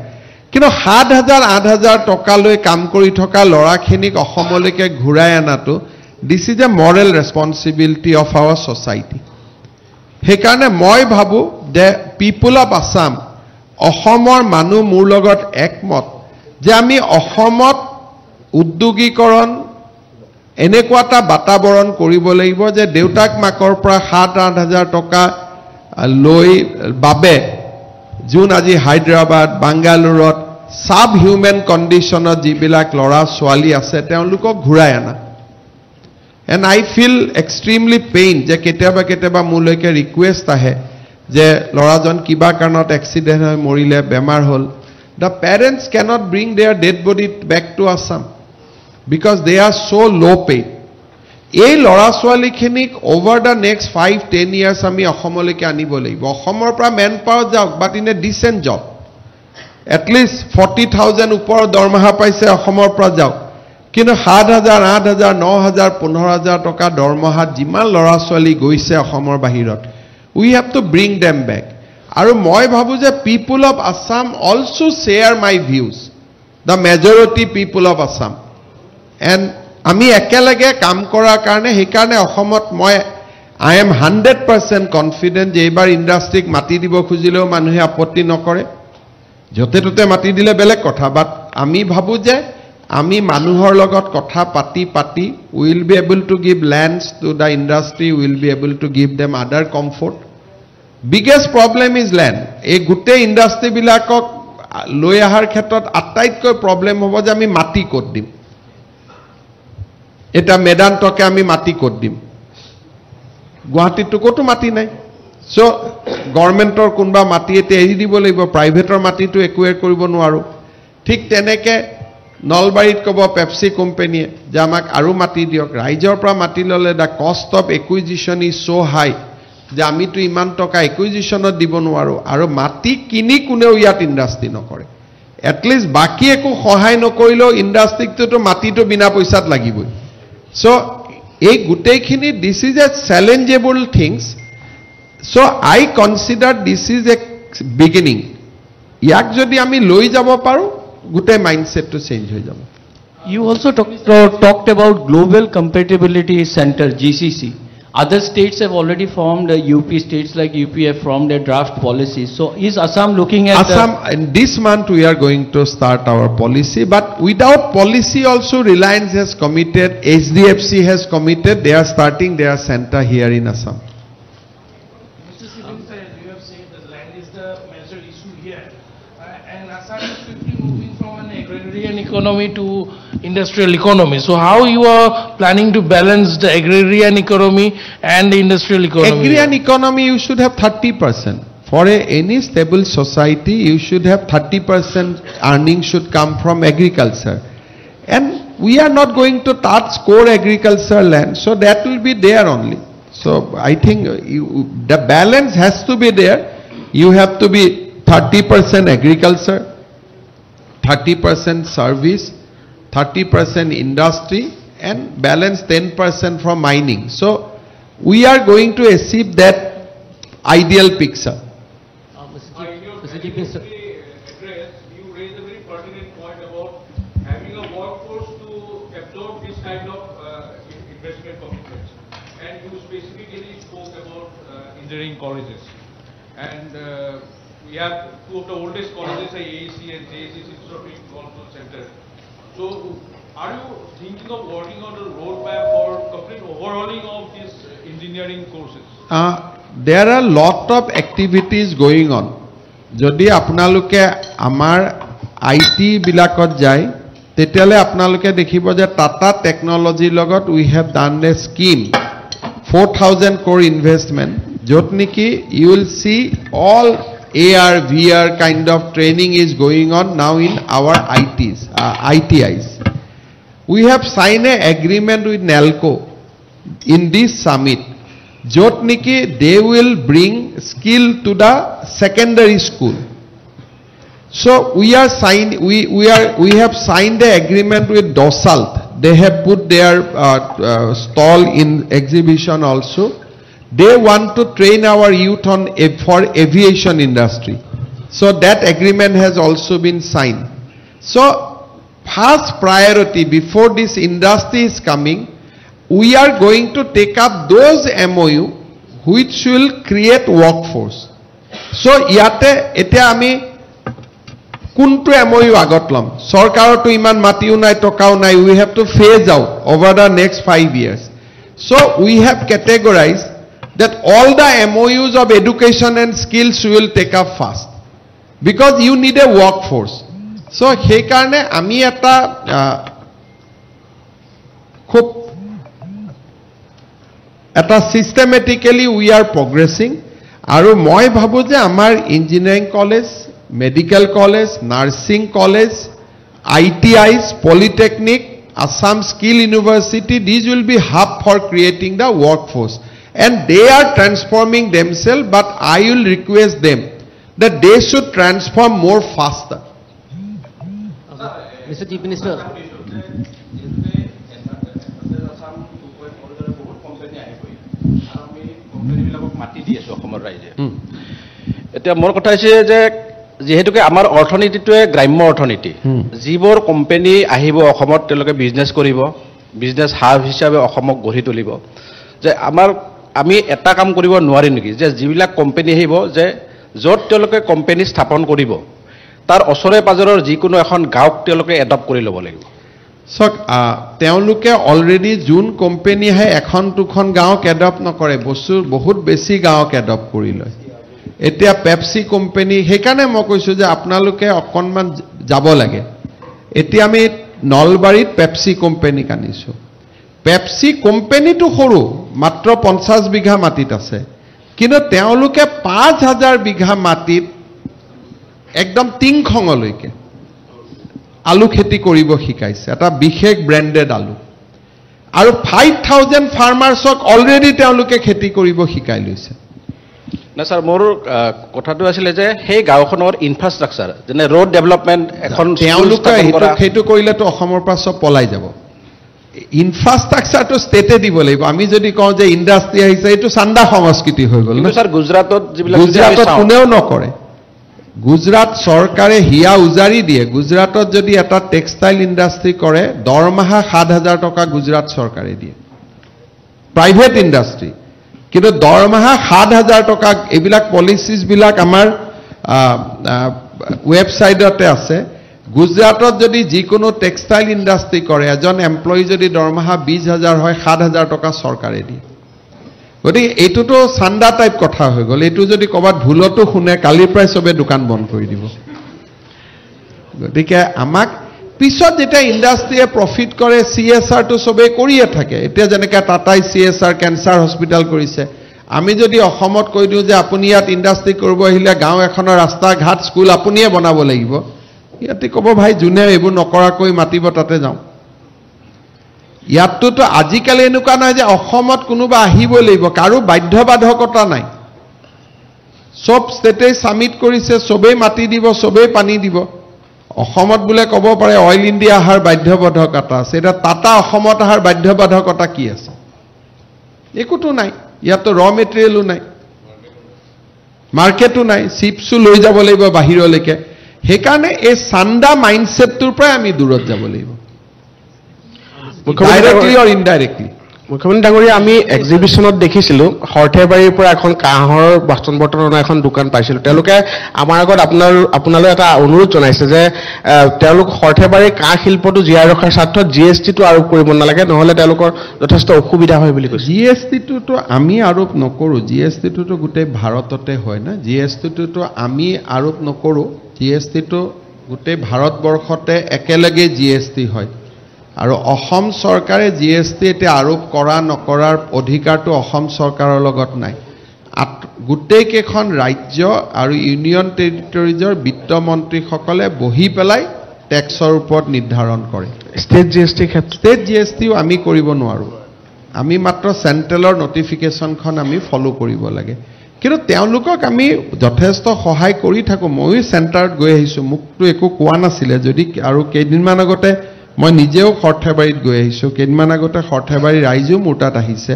কিন্তু 7000 8000 টকা লৈ কাম কৰি থকা লৰাখিনিক অসমলৈকে ঘূৰাই আনাটো this is a moral responsibility of our society হেকাৰণে মই ভাবো the people of Assam অসমৰ মানুহ মোৰ লগত একমত যে আমি অসমত উদ্যোগীকৰণ এনেকুৱা এটা বাতাবৰণ কৰিব লাগিব যে দেউতাক মাকৰ পৰা 7-8000 টকা লৈ বাবে জুন আজি হায়দৰাবাদ বাংগালুৰুত সাব হিউম্যান কন্ডিশনত যিবিলাক লৰা ছোৱালী আছে তেওঁলোকক ঘূৰাই আনা and I feel extremely pain যে কেতিয়াবা মোলৈকে ৰিকুৱেষ্ট আহে যে লৰাজন কিবা কাৰণত এক্সিডেন্ট হৈ মৰিলে বেমাৰ হল the parents cannot bring their dead body back to Assam because they are so low paid এই লৰা ছোৱালীখিনিক over the next 5-10 years আমি অসমলৈকে আনিব লাগিব অসমৰ পৰা মেন পাৱাৰ যাওক but in a decent job at least 40,000 ওপৰ দৰমহা পাইছে অসমৰ পৰা যাওক কিন্তু 7000 8000 9000 15000 টকা দৰমহা যিমান লৰা ছোৱালী গৈছে অসমৰ বাহিৰত we have to bring them back আৰু মই ভাবো যে people of Assam also share my views the majority people of Assam and আমি একেলগে কাম কৰাৰ কাৰণে হেকাৰণে অসমত মই I am 100% confident যে এবাৰ ইন্ডাষ্ট্ৰিক মাটি দিব খুজিলেও মানুহে আপত্তি নকৰে যতে ততে মাটি দিলে বেলেগ কথা বাট আমি ভাবো যে আমি মানুহৰ লগত কথা পাতি will be able to give lands to the industry will be able to give them other comfort biggest problem is land এই গুটে ইন্ডাষ্ট্ৰি বিলাকক লৈ আহাৰ ক্ষেত্ৰত আটাইতকৈ প্ৰবলেম হ'ব যে আমি মাটি ক'ত দিম এটা মেদান্তকে আমি মাটি ক'ত দিম গুৱাহাটীত ক'তো মাটি নাই সো গভৰ্ণমেণ্টৰ কোনবা মাটি এতে এৰি দিব লাগিব প্ৰাইভেটৰ মাটিটো একুৱেৰ কৰিব নোৱাৰো ঠিক তেনেকে নলবাৰীত কব পেপসি কোম্পানীয়ে যে আমাক আৰু মাটি দিয়ক ৰাইজৰ পৰা মাটি ললে the cost of acquisition is so high যে আমিতো ইমান টকা একুইজিশনত দিব নোৱাৰো আৰু মাটি কিনি কোনেও ইয়াত ইন্ডাষ্ট্ৰি নকৰে এটলিষ্ট বাকি একো সহায় নকৰিলেও ইন্ডাষ্ট্ৰিকটো মাটিটো বিনা পইচাত লাগিবই সো এই গুটেইখিনি this is a challengeable things so I consider this is a beginning ইয়াক যদি আমি লৈ যাব পাৰো গুটে মাইন্ডসেট to change হৈ যাব You also talked about Global Compatibility Center, GCC. Other states have already formed, UP states like UP have formed their draft policies. So is Assam looking at... Assam, in this month we are going to start our policy, but without policy also Reliance has committed, HDFC has committed, they are starting their center here in Assam. Mr. Sibin sir, as you have said, the land is the major issue here. And Assam is quickly moving from an agrarian economy to industrial economy. So how you are planning to balance the agrarian economy and the industrial economy? Agrarian economy you should have 30%. For any stable society you should have 30% earnings should come from agriculture. And we are not going to touch core agriculture land, so that will be there only. So I think the balance has to be there. You have to be 30% agriculture, 30% service, 30% industry and balance 10% from mining. So we are going to achieve that ideal picture. In your address, you raised a very pertinent point about having a workforce to absorb this kind of investment commitments. And you specifically spoke about engineering colleges. And we have two of the oldest colleges, AAC and JAC, Institute of Center. So, are you thinking of working on a roadmap for complete overhauling of these engineering courses? There are lot of activities going on. Jodi apnaluke amar IT bilakot jai, tetale apnaluke dekhibo je Tata Technology logot we have done a scheme, 4,000 crore investment. Jot niki you will see all AR, VR kind of training is going on now in our ITIs. We have signed an agreement with NELCO in this summit. Jotniki, they will bring skill to the secondary school. So we have signed the agreement with Dosalt. They have put their stall in exhibition also. They want to train our youth on for aviation industry. So that agreement has also been signed. So first priority before this industry is coming, we are going to take up those MOU which will create workforce. So yate ete ami kuntu MOU agot lom. Sarkaro to iman matiu nai tokao nai. We have to phase out over the next 5 years. So we have categorized that all the MOUs of education and skills will take up fast because you need a workforce. So he karne ami eta khub eta systematically we are progressing. Aru moi bhabu je amar engineering college, medical college, nursing college, ITIs, polytechnic, Assam Skill University, these will be hub for creating the workforce. And they are transforming themselves, but I will request them that they should transform more faster. Mr. Chief Minister. এতিয়া মোৰ কথা হৈছে যে যেহেতুকে আমাৰ অৰ্থনীতিটোৱে গ্ৰাম্য অৰ্থনীতি, যিবোৰ company আহিব অসমত তেওঁলোকে বিজনেছ কৰিব, বিজনেছ হাব হিচাপে অসমক গঢ়ি তুলিব, যে আমি এটা কাম কৰিব নোৱাৰিম নেকি যে যিবিলাক কোম্পানী আহিব যে য'ত তেওঁলোকে কোম্পানী স্থাপন কৰিব তাৰ ওচৰে পাজৰৰ যিকোনো এখন গাঁওক তেওঁলোকে এডপ্ট কৰি ল'ব লাগিব। চাওক তেওঁলোকে অলৰেডি যোন কোম্পানী আহে এখন দুখন গাঁওক এডপ্ট নকৰে, বস্তু বহুত বেছি গাঁওক এডপ্ট কৰি লয়। এতিয়া পেপচি কোম্পানী, সেইকাৰণে মই কৈছোঁ যে আপোনালোকে অকণমান যাব লাগে। এতিয়া আমি নলবাৰীত পেপচি কোম্পানীক আনিছোঁ। পেপচি কোম্পানীটো সৰু, মাত্ৰ 50 বিঘা মাটিত আছে, কিন্তু তেওঁলোকে 5000 বিঘা মাটিত একদম টিংখঙলৈকে আলু খেতি কৰিব শিকাইছে, এটা বিশেষ ব্ৰেণ্ডেড আলু। আৰু 5000 ফাৰ্মাৰ্ছক অলৰেডি তেওঁলোকে খেতি কৰিব শিকাই লৈছে। না স্যাৰ, মোৰ কথাটো আছিলে যে সেই গাঁওখনৰ ইনফ্ৰাষ্ট্ৰাকচাৰ যেনে ৰোড ডেভেলপমেণ্ট এখন তেওঁলোকে সেইটো কৰিলেতো অসমৰ পৰা চব পলাই যাব। ইনফ্ৰাষ্ট্ৰাকচাৰটো ষ্টেটে দিব লাগিব। আমি যদি কওঁ যে ইণ্ডাষ্ট্ৰি আহিছে, এইটো চান্দা সংস্কৃতি হৈ গ'ল। স্যাৰ গুজৰাটত যিবিলাক গুজৰাটত কোনেও নকৰে। গুজৰাট চৰকাৰে হিয়া উজাৰি দিয়ে। গুজৰাটত যদি এটা টেক্সটাইল ইণ্ডাষ্ট্ৰি কৰে, দৰমহা 7000 টকা গুজৰাট চৰকাৰে দিয়ে, প্ৰাইভেট ইণ্ডাষ্ট্ৰি, কিন্তু দৰমহা 7000 টকা। এইবিলাক পলিচিছবিলাক আমাৰ ৱেবছাইটতে আছে। গুজৰাটত যদি যিকোনো টেক্সটাইল ইণ্ডাষ্ট্ৰি কৰে, এজন এমপ্লয়ী যদি দৰমহা 20000 হয়, 7000 টকা চৰকাৰে দিয়ে। গতিকে এইটোতো চান্দা টাইপ কথা হৈ গ'ল। এইটো যদি ক'ৰবাত ভুলতো শুনে, কালিৰ পৰাই চবে দোকান বন্ধ কৰি দিব। গতিকে আমাক পিছত যেতিয়া ইণ্ডাষ্ট্ৰিয়ে প্ৰফিট কৰে, CSRটো চবেই কৰিয়ে থাকে। এতিয়া যেনেকৈ টাটাই CSR কেঞ্চাৰ হস্পিটেল কৰিছে, আমি যদি অসমত কৈ দিওঁ যে আপুনি ইয়াত ইণ্ডাষ্ট্ৰি কৰিব আহিলে গাঁও এখনৰ ৰাস্তা ঘাট স্কুল আপুনিয়ে বনাব লাগিব, ইয়াতে ক'ব ভাই যোনে এইবোৰ নকৰাকৈ মাতিব তাতে যাওঁ। ইয়াততো আজিকালি এনেকুৱা নহয় যে অসমত কোনোবা আহিবই লাগিব, কাৰো বাধ্যবাধকতা নাই। চব ষ্টেটে চামিট কৰিছে, চবেই মাটি দিব, চবেই পানী দিব। অসমত বোলে ক'ব পাৰে অইল ইণ্ডিয়া অহাৰ বাধ্যবাধকতা আছে। এতিয়া টাটা অসমত অহাৰ বাধ্যবাধকতা কি আছে? একোতো নাই। ইয়াততো ৰ মেটেৰিয়েলো নাই, মাৰ্কেটো নাই, চিপছো লৈ যাব লাগিব বাহিৰলৈকে। সেইকাৰণে এই চান্দা মাইণ্ডছেটটোৰ পৰাই আমি দূৰত যাব লাগিব, ডাইৰেক্টলি অৰ ইনডাইৰেক্টলি। মুখ্যমন্ত্ৰী ডাঙৰীয়া, আমি এক্সিবিশ্যনত দেখিছিলোঁ সৰ্থেবাৰীৰ পৰা এখন কাঁহৰ বাচন বৰ্তনৰ এখন দোকান পাইছিলোঁ। তেওঁলোকে আমাৰ আগত আপোনালৈ এটা অনুৰোধ জনাইছে যে তেওঁলোক সৰ্থেবাৰীৰ কাঁহ শিল্পটো জীয়াই ৰখাৰ স্বাৰ্থত GSTটো আৰোপ কৰিব নালাগে, নহ'লে তেওঁলোকৰ যথেষ্ট অসুবিধা হয় বুলি কৈছে। GSTটোতো আমি আৰোপ নকৰোঁ, GSTটোতো গোটেই ভাৰততে হয় না। GSTটোতো আমি আৰোপ নকৰোঁ, GSTটো গোটেই ভাৰতবৰ্ষতে একেলগে GST হয়। আৰু অসম চৰকাৰে GST এতিয়া আৰোপ কৰা নকৰাৰ অধিকাৰটো অসম চৰকাৰৰ লগত নাই। গোটেই কেইখন ৰাজ্য আৰু ইউনিয়ন টেৰিটৰিজৰ বিত্তমন্ত্ৰীসকলে বহি পেলাই টেক্সৰ ওপৰত নিৰ্ধাৰণ কৰে ষ্টেট জিএছটি ক্ষেত্ৰত ষ্টেট জিএছটিও আমি কৰিব নোৱাৰো আমি মাত্ৰ চেণ্ট্ৰেলৰ নটিফিকেশ্যনখন আমি ফলো কৰিব লাগে কিন্তু তেওঁলোকক আমি যথেষ্ট সহায় কৰি থাকো মই চেণ্টাৰত গৈ আহিছো মুকটো একো কোৱা নাছিলে যদি আৰু কেইদিনমান আগতে মই নিজেও খৰথেবাৰীত গৈ আহিছো কেইদিনমান আগতে খৰথেবাৰী ৰাইজো মোৰ তাত আহিছে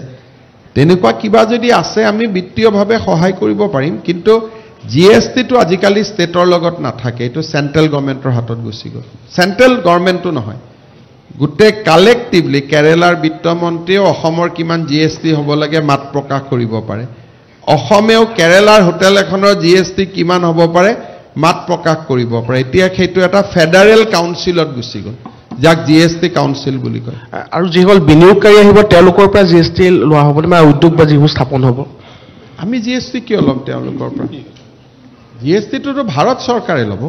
তেনেকুৱা কিবা যদি আছে আমি বিত্তীয়ভাৱে সহায় কৰিব পাৰিম কিন্তু জিএছটিটো আজিকালি ষ্টেটৰ লগত নাথাকে এইটো চেণ্ট্ৰেল গভৰ্ণমেণ্টৰ হাতত গুচি গ'ল চেণ্ট্ৰেল গভৰ্ণমেণ্টটো নহয় গোটেই কালেক্টিভলি কেৰালাৰ বিত্তমন্ত্ৰীয়ে অসমৰ কিমান জিএছটি হ'ব লাগে মাত প্ৰকাশ কৰিব পাৰে অসমেও কেৰালাৰ হোটেল এখনৰ জিএছটি কিমান হ'ব পাৰে মাত প্ৰকাশ কৰিব পাৰে এতিয়া সেইটো এটা ফেডাৰেল কাউন্সিলত গুচি গ'ল যাক জিএছটি কাউন্সিল বুলি কয় আৰু যিসকল বিনিয়োগকাৰী আহিব তেওঁলোকৰ পৰা জিএছটি লোৱা হ'ব বা উদ্যোগ বা যিবোৰ স্থাপন হ'ব আমি জিএছটি কিয় ল'ম তেওঁলোকৰ পৰা জিএছটিটোতো ভাৰত চৰকাৰে ল'ব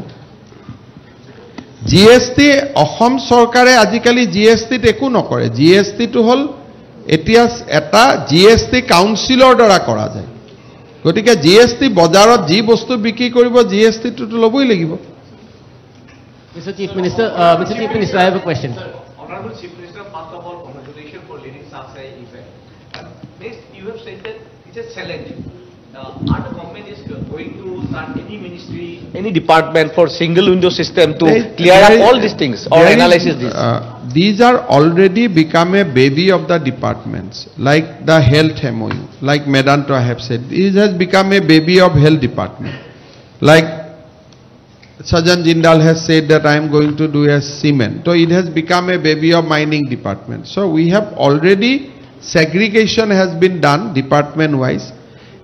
জিএছটি অসম চৰকাৰে আজিকালি জিএছটিত একো নকৰে জিএছটিটো হ'ল এতিয়া এটা জিএছটি কাউন্সিলৰ দ্বাৰা কৰা যায় গতিকে জিএছটি বজাৰত যি বস্তু বিক্ৰী কৰিব জিএছটিটোতো ল'বই লাগিব Mr. Chief Minister, I have a question. Honorable Chief Minister, first of all, congratulations for leading such an event. Next, you have said that it's a challenge. Are the government is going to start any ministry, any department for single window system to clear up all these things or analyze this? These are already become a baby of the departments, like the health MOU, like Medanto I have said. This has become a baby of health department. Like Sajan Jindal has said that I am going to do a cement. So it has become a baby of mining department. So we have already segregation has been done department wise.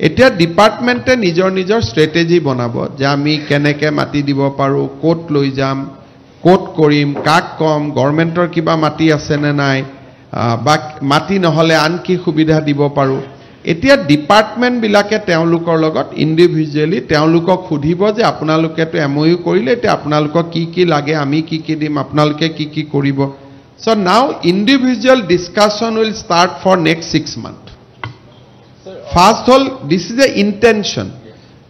এতিয়া ডিপাৰ্টমেণ্টে নিজৰ strategy বনাব যে আমি কেনেকৈ মাটি দিব পাৰোঁ ক'ত লৈ যাম ক'ত কৰিম কাক কম গভৰ্ণমেণ্টৰ কিবা মাটি আছেনে নাই বা মাটি নহ'লে আন কি সুবিধা দিব পাৰোঁ এতিয়া ডিপাৰ্টমেণ্টবিলাকে তেওঁলোকৰ লগত ইণ্ডিভিজুৱেলি তেওঁলোকক সুধিব যে আপোনালোকেতো এমঅইউ কৰিলে এতিয়া আপোনালোকক কি লাগে আমি কি দিম আপোনালোকে কি কৰিব so' now individual discussion will start for next 6 months first হ'ল দিছ ইজ এ ইণ্টেনশ্যন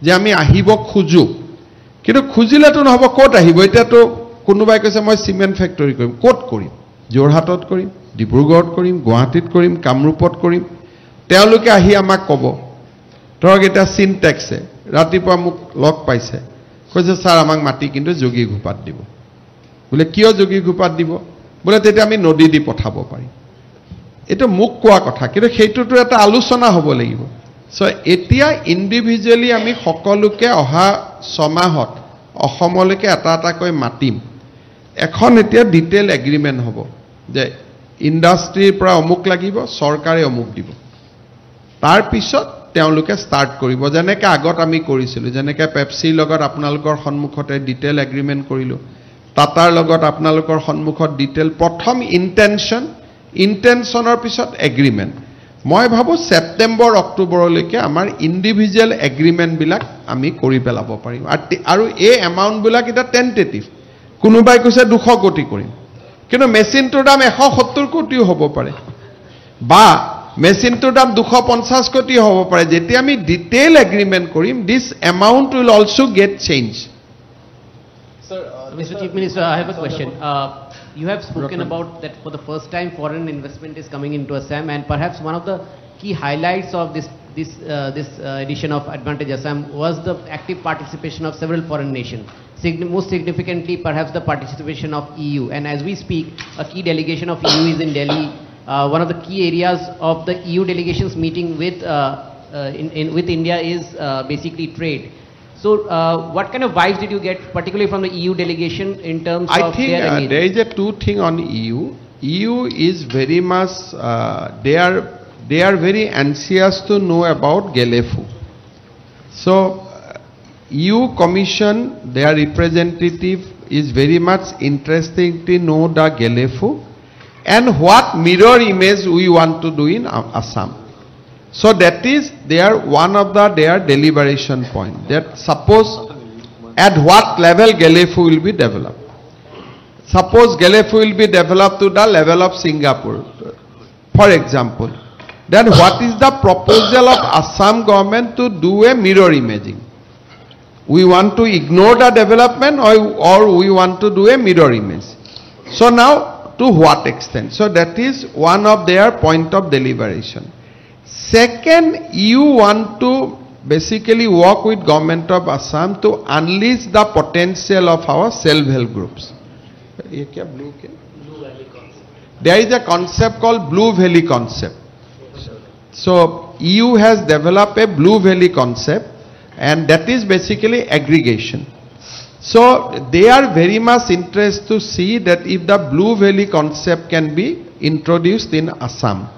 যে আমি আহিব খোজো কিন্তু খুজিলেতো নহ'ব ক'ত আহিব এতিয়াতো কোনোবাই কৈছে মই চিমেণ্ট ফেক্টৰী কৰিম ক'ত কৰিম যোৰহাটত কৰিম ডিব্ৰুগড়ত কৰিম গুৱাহাটীত কৰিম কামৰূপত কৰিম তেওঁলোকে আহি আমাক ক'ব ধৰক এতিয়া চিনটেক্সে ৰাতিপুৱা মোক লগ পাইছে কৈছে ছাৰ আমাক মাটি কিন্তু যোগী ঘোপাত দিব বোলে কিয় যোগী ঘোপাত দিব বোলে তেতিয়া আমি নদী দি পঠাব পাৰিম এটা মুখ কোৱা কথা কিন্তু সেইটোতো এটা আলোচনা হ'ব লাগিব সো এতিয়া ইণ্ডিভিজুৱেলি আমি সকলোকে অহা 6 মাহত অসমলৈকে এটাকৈ মাতিম এখন এতিয়া ডিটেইল এগ্ৰিমেণ্ট হ'ব যে ইণ্ডাষ্ট্ৰীৰ পৰা অমুক লাগিব চৰকাৰে অমুক দিব তাৰ পিছত তেওঁলোকে ষ্টাৰ্ট কৰিব যেনেকৈ আগত আমি কৰিছিলোঁ যেনেকৈ পেপচিৰ লগত আপোনালোকৰ সন্মুখতে ডিটেইল এগ্ৰিমেণ্ট কৰিলোঁ টাটাৰ লগত আপোনালোকৰ সন্মুখত ডিটেইল প্ৰথম ইণ্টেনশ্যনৰ পিছত এগ্ৰিমেণ্ট মই ভাবোঁ ছেপ্টেম্বৰ অক্টোবৰলৈকে আমাৰ ইণ্ডিভিজুৱেল এগ্ৰিমেণ্টবিলাক আমি কৰি পেলাব পাৰিম আৰু এই এমাউণ্টবিলাক এতিয়া টেণ্টেটিভ কোনোবাই কৈছে 200 কোটি কৰিম কিন্তু মেচিনটোৰ দাম 170 কোটিও হ'ব পাৰে বা মেচিনটোৰ দাম 250 কোটি হ'ব পাৰে যেতিয়া আমি ডিটেইল এগ্ৰিমেণ্ট কৰিম this amount will also get change Sir, Mr. Chief Minister, I have a question. You have spoken about that for the first time foreign investment is coming into Assam, and perhaps one of the key highlights of this edition of Advantage Assam was the active participation of several foreign nations. Most significantly, perhaps the participation of EU. And as we speak, a key delegation of EU is in Delhi. One of the key areas of the EU delegations meeting with India is basically trade. So, what kind of vibes did you get, particularly from the EU delegation, in terms of their engagement? I think there is a two thing on EU. EU is very much they are very anxious to know about Gelefu. So, EU Commission, their representative is very much interested to know the Gelefu and what mirror image we want to do in Assam. So that is one of their deliberation point. That suppose at what level Gelefu will be developed. Suppose Gelefu will be developed to the level of Singapore, for example. then what is the proposal of Assam government to do a mirror imaging? We want to ignore the development, or we want to do a mirror image. So now, to what extent? So that is one of their point of deliberation. Second, you want to basically work with government of Assam to unleash the potential of our self-help groups. There is a concept called Blue Valley concept. So EU has developed a Blue Valley concept, and that is basically aggregation. So they are very much interested to see that if the Blue Valley concept can be introduced in Assam.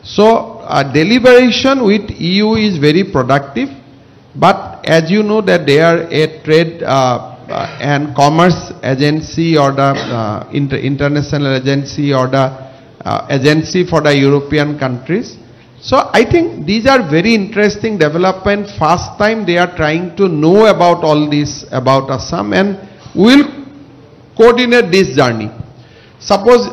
So deliberation with EU is very productive, but as you know that they are a trade and commerce agency, or the international agency, or the agency for the European countries. So I think these are very interesting development. First time they are trying to know about all this about Assam, and will coordinate this journey. Suppose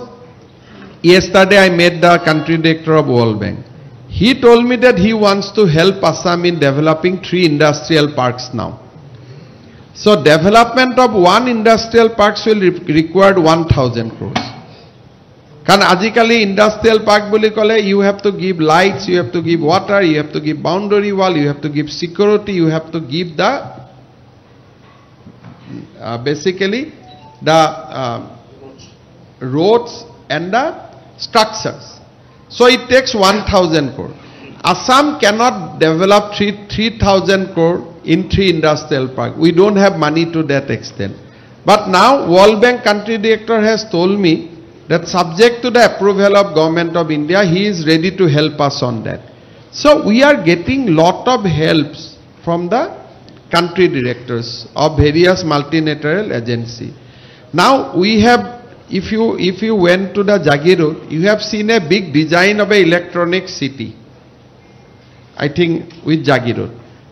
yesterday I met the country director of World Bank. He told me that he wants to help Assam in developing 3 industrial parks now. So development of 1 industrial parks will require 1,000 crores. Because আজিকালি industrial park বুলি কলে, you have to give lights, you have to give water, you have to give boundary wall, you have to give security, you have to give the basically the roads and the structures. So it takes 1,000 crore. Assam cannot develop 3,000 crore in 3 industrial park. We don't have money to that extent. But now World Bank country director has told me that subject to the approval of Government of India, he is ready to help us on that. So we are getting lot of helps from the country directors of various multilateral agency. Now we have, if you went to the Jagirod, you have seen a big design of an electronic city, I think with Jagirod.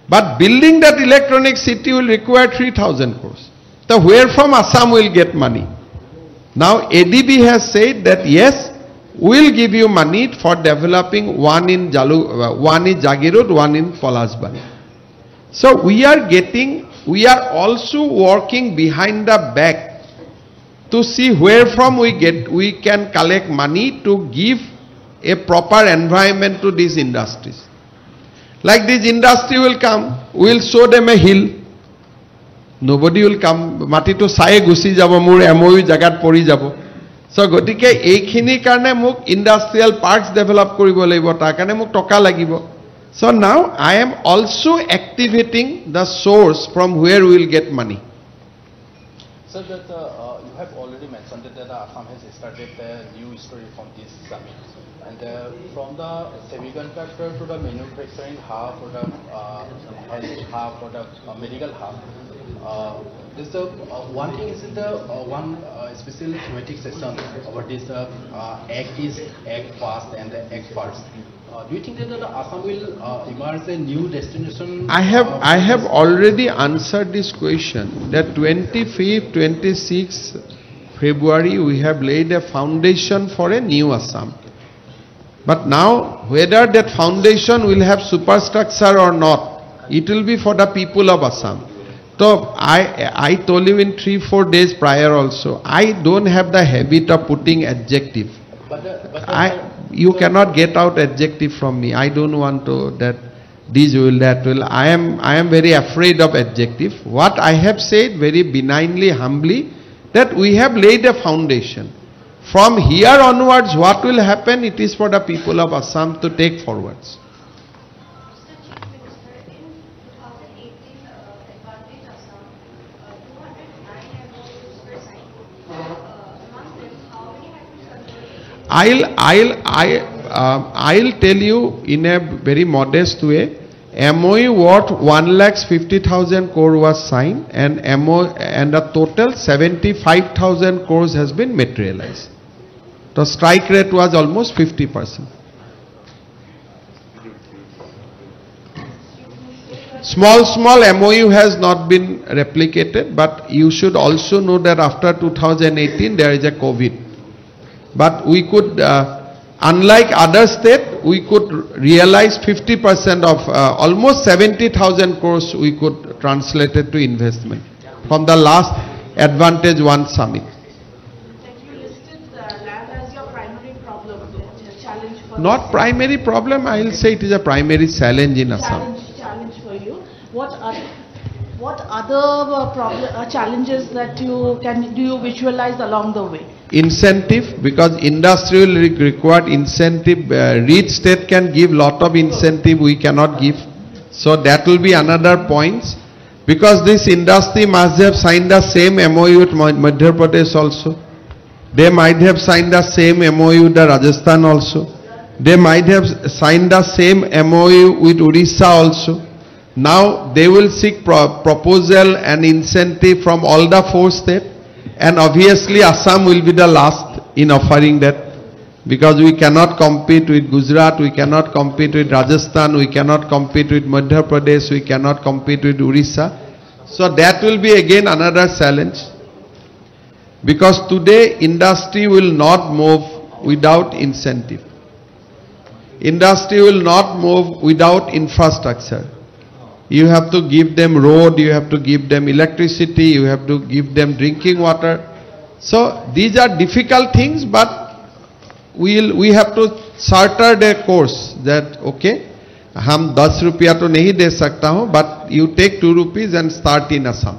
But building that electronic city will require 3,000 crores. So where from Assam will get money? Now ADB has said that yes, we'll give you money for developing one in Jagirod, one in Polasbani. So we are also working behind the back to see where from we can collect money to give a proper environment to these industries. Like this industry will come, we'll show them a hill. Nobody will come, mati to saye gusi jabo, mur MOU jagat pori jabo. So gotike eikhini karne muk industrial parks develop koribo lagibo, tar karne muk toka lagibo. So now I am also activating the source from where we will get money. Sir, that you have already mentioned that Assam has started a new story from this summit. And from the semiconductor to the manufacturing hub, or the health hub, or the medical hub, this one thing is the one special thematic session about this act fast and the act first. Do you think that the Assam will emerge a new destination? I have already answered this question, that 25th, 26th February we have laid a foundation for a new Assam. But now whether that foundation will have superstructure or not, it will be for the people of Assam. So I told you in 3-4 days prior also, I don't have the habit of putting adjective. You cannot get out adjective from me. I don't want to that this will, that will. I am very afraid of adjective. What I have said very benignly, humbly, that we have laid a foundation. From here onwards, what will happen, it is for the people of Assam to take forwards. I'll tell you in a very modest way. MOE worth 1,50,000 crore was signed, and a total 75,000 crores has been materialized. The strike rate was almost 50%. Small MOU has not been replicated, but you should also know that after 2018 there is a COVID. But we could, Unlike other state, we could realize 50% of almost 70,000 crores we could translate it to investment from the last Advantage 1 summit. You listed land as your primary problem, challenge for Not primary problem, I will say it is a primary challenge in Assam. Challenge for you. What other challenges that do you visualize along the way? Incentive, because industry will require incentive. Rich state can give lot of incentive, we cannot give. So that will be another point. Because this industry must have signed the same MOU with Madhya Pradesh also. They might have signed the same MOU with Rajasthan also. They might have signed the same MOU with Odisha also. Now they will seek proposal and incentive from all the 4 states. And obviously Assam will be the last in offering that, because we cannot compete with Gujarat, we cannot compete with Rajasthan, we cannot compete with Madhya Pradesh, we cannot compete with Odisha. So that will be again another challenge, because today industry will not move without incentive. Industry will not move without infrastructure. You have to give them road, you have to give them electricity, you have to give them drinking water. So these are difficult things, but we have to charter their course that okay, हम 10 रुपया तो नहीं दे सकता हूं, but you take 2 rupees and start in Assam.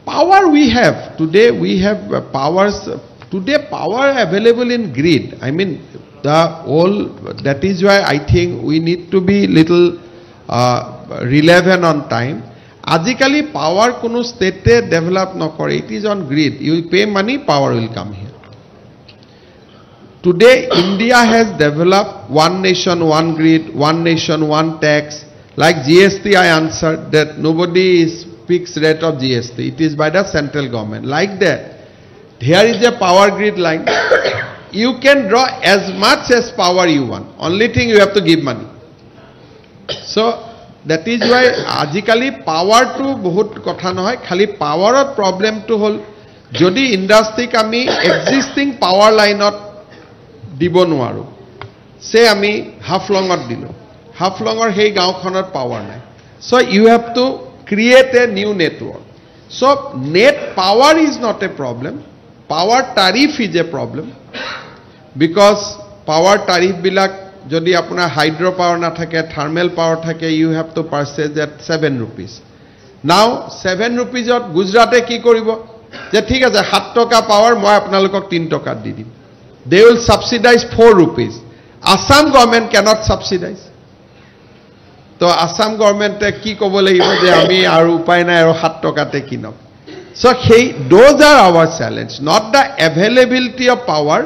Power we have. Today we have powers. Today power available in grid. I mean, that is why I think we need to be little relevant on time. Ajikali power kono state develop no kore. It is on grid. You pay money, power will come here. Today India has developed one nation, one grid, one nation, one tax. Like GST, I answered that nobody is fixed rate of GST. It is by the central government. Like that, here is a power grid line. You can draw as much as power you want. Only thing you have to give money. So that is why ajikali power to bahut kotha nohoy, khali power problem to hol jodi industry kami existing power line দিব নোৱাৰো, সে আমি হাফলঙত দিলো, হাফলঙৰ সেই গাঁওখনত power নাই. So you have to create a new network. So net power is not a problem, power tariff is a problem, because power tariff bilak jodi apuna hydro power na thake, thermal power thake, you have to purchase at 7 rupees. Now 7 rupees ot Gujarate ki koribo je thik ache 7 toka power moi apnalokok 3 toka di dim. They will subsidize 4 rupees. Assam government cannot subsidize. So Assam government ki kobo lagibo je ami aru upay nai aru 7 tokate kinok. So those are our challenge, not the availability of power.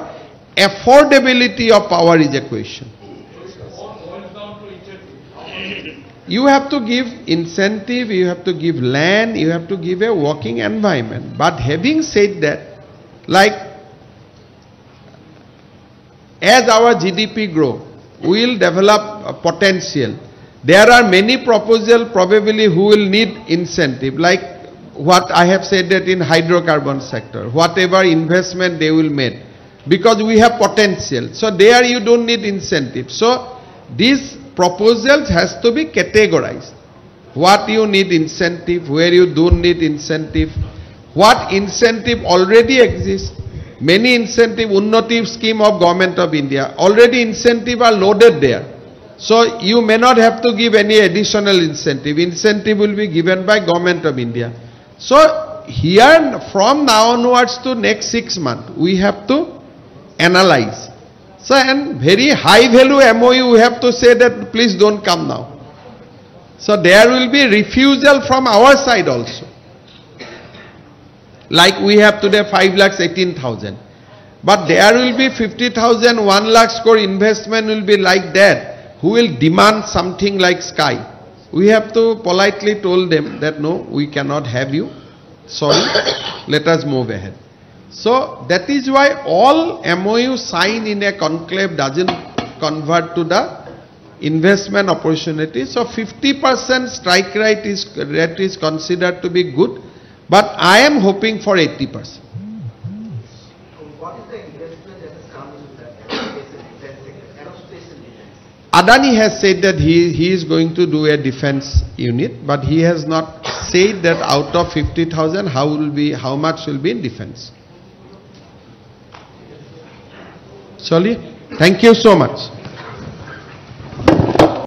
Affordability of power is a question. You have to give incentive, you have to give land, you have to give a working environment. But having said that, like as our GDP grow, we will develop a potential. There are many proposals probably who will need incentive, like what I have said that in hydrocarbon sector, whatever investment they will make, because we have potential. So there you don't need incentive. So these proposals has to be categorized. What you need incentive, where you don't need incentive, what incentive already exists. Many incentive unnati scheme of government of India, already incentive are loaded there. So you may not have to give any additional incentive. Incentive will be given by government of India. So here from now onwards to next 6 months, we have to analyze. So and very high value MOU, we have to say that please don't come now. So there will be refusal from our side also. Like we have today 5,18,000. But there will be 50,000, 1 lakh crore investment will be like that, who will demand something like sky. We have to politely told them that no, we cannot have you. Sorry, let us move ahead. So that is why all MOU signed in a conclave doesn't convert to the investment opportunity. So 50% strike rate is considered to be good, but I am hoping for 80%. Adani has said that he is going to do a defense unit, but he has not said that out of 50,000, how much will be in defense. Surely, thank you so much.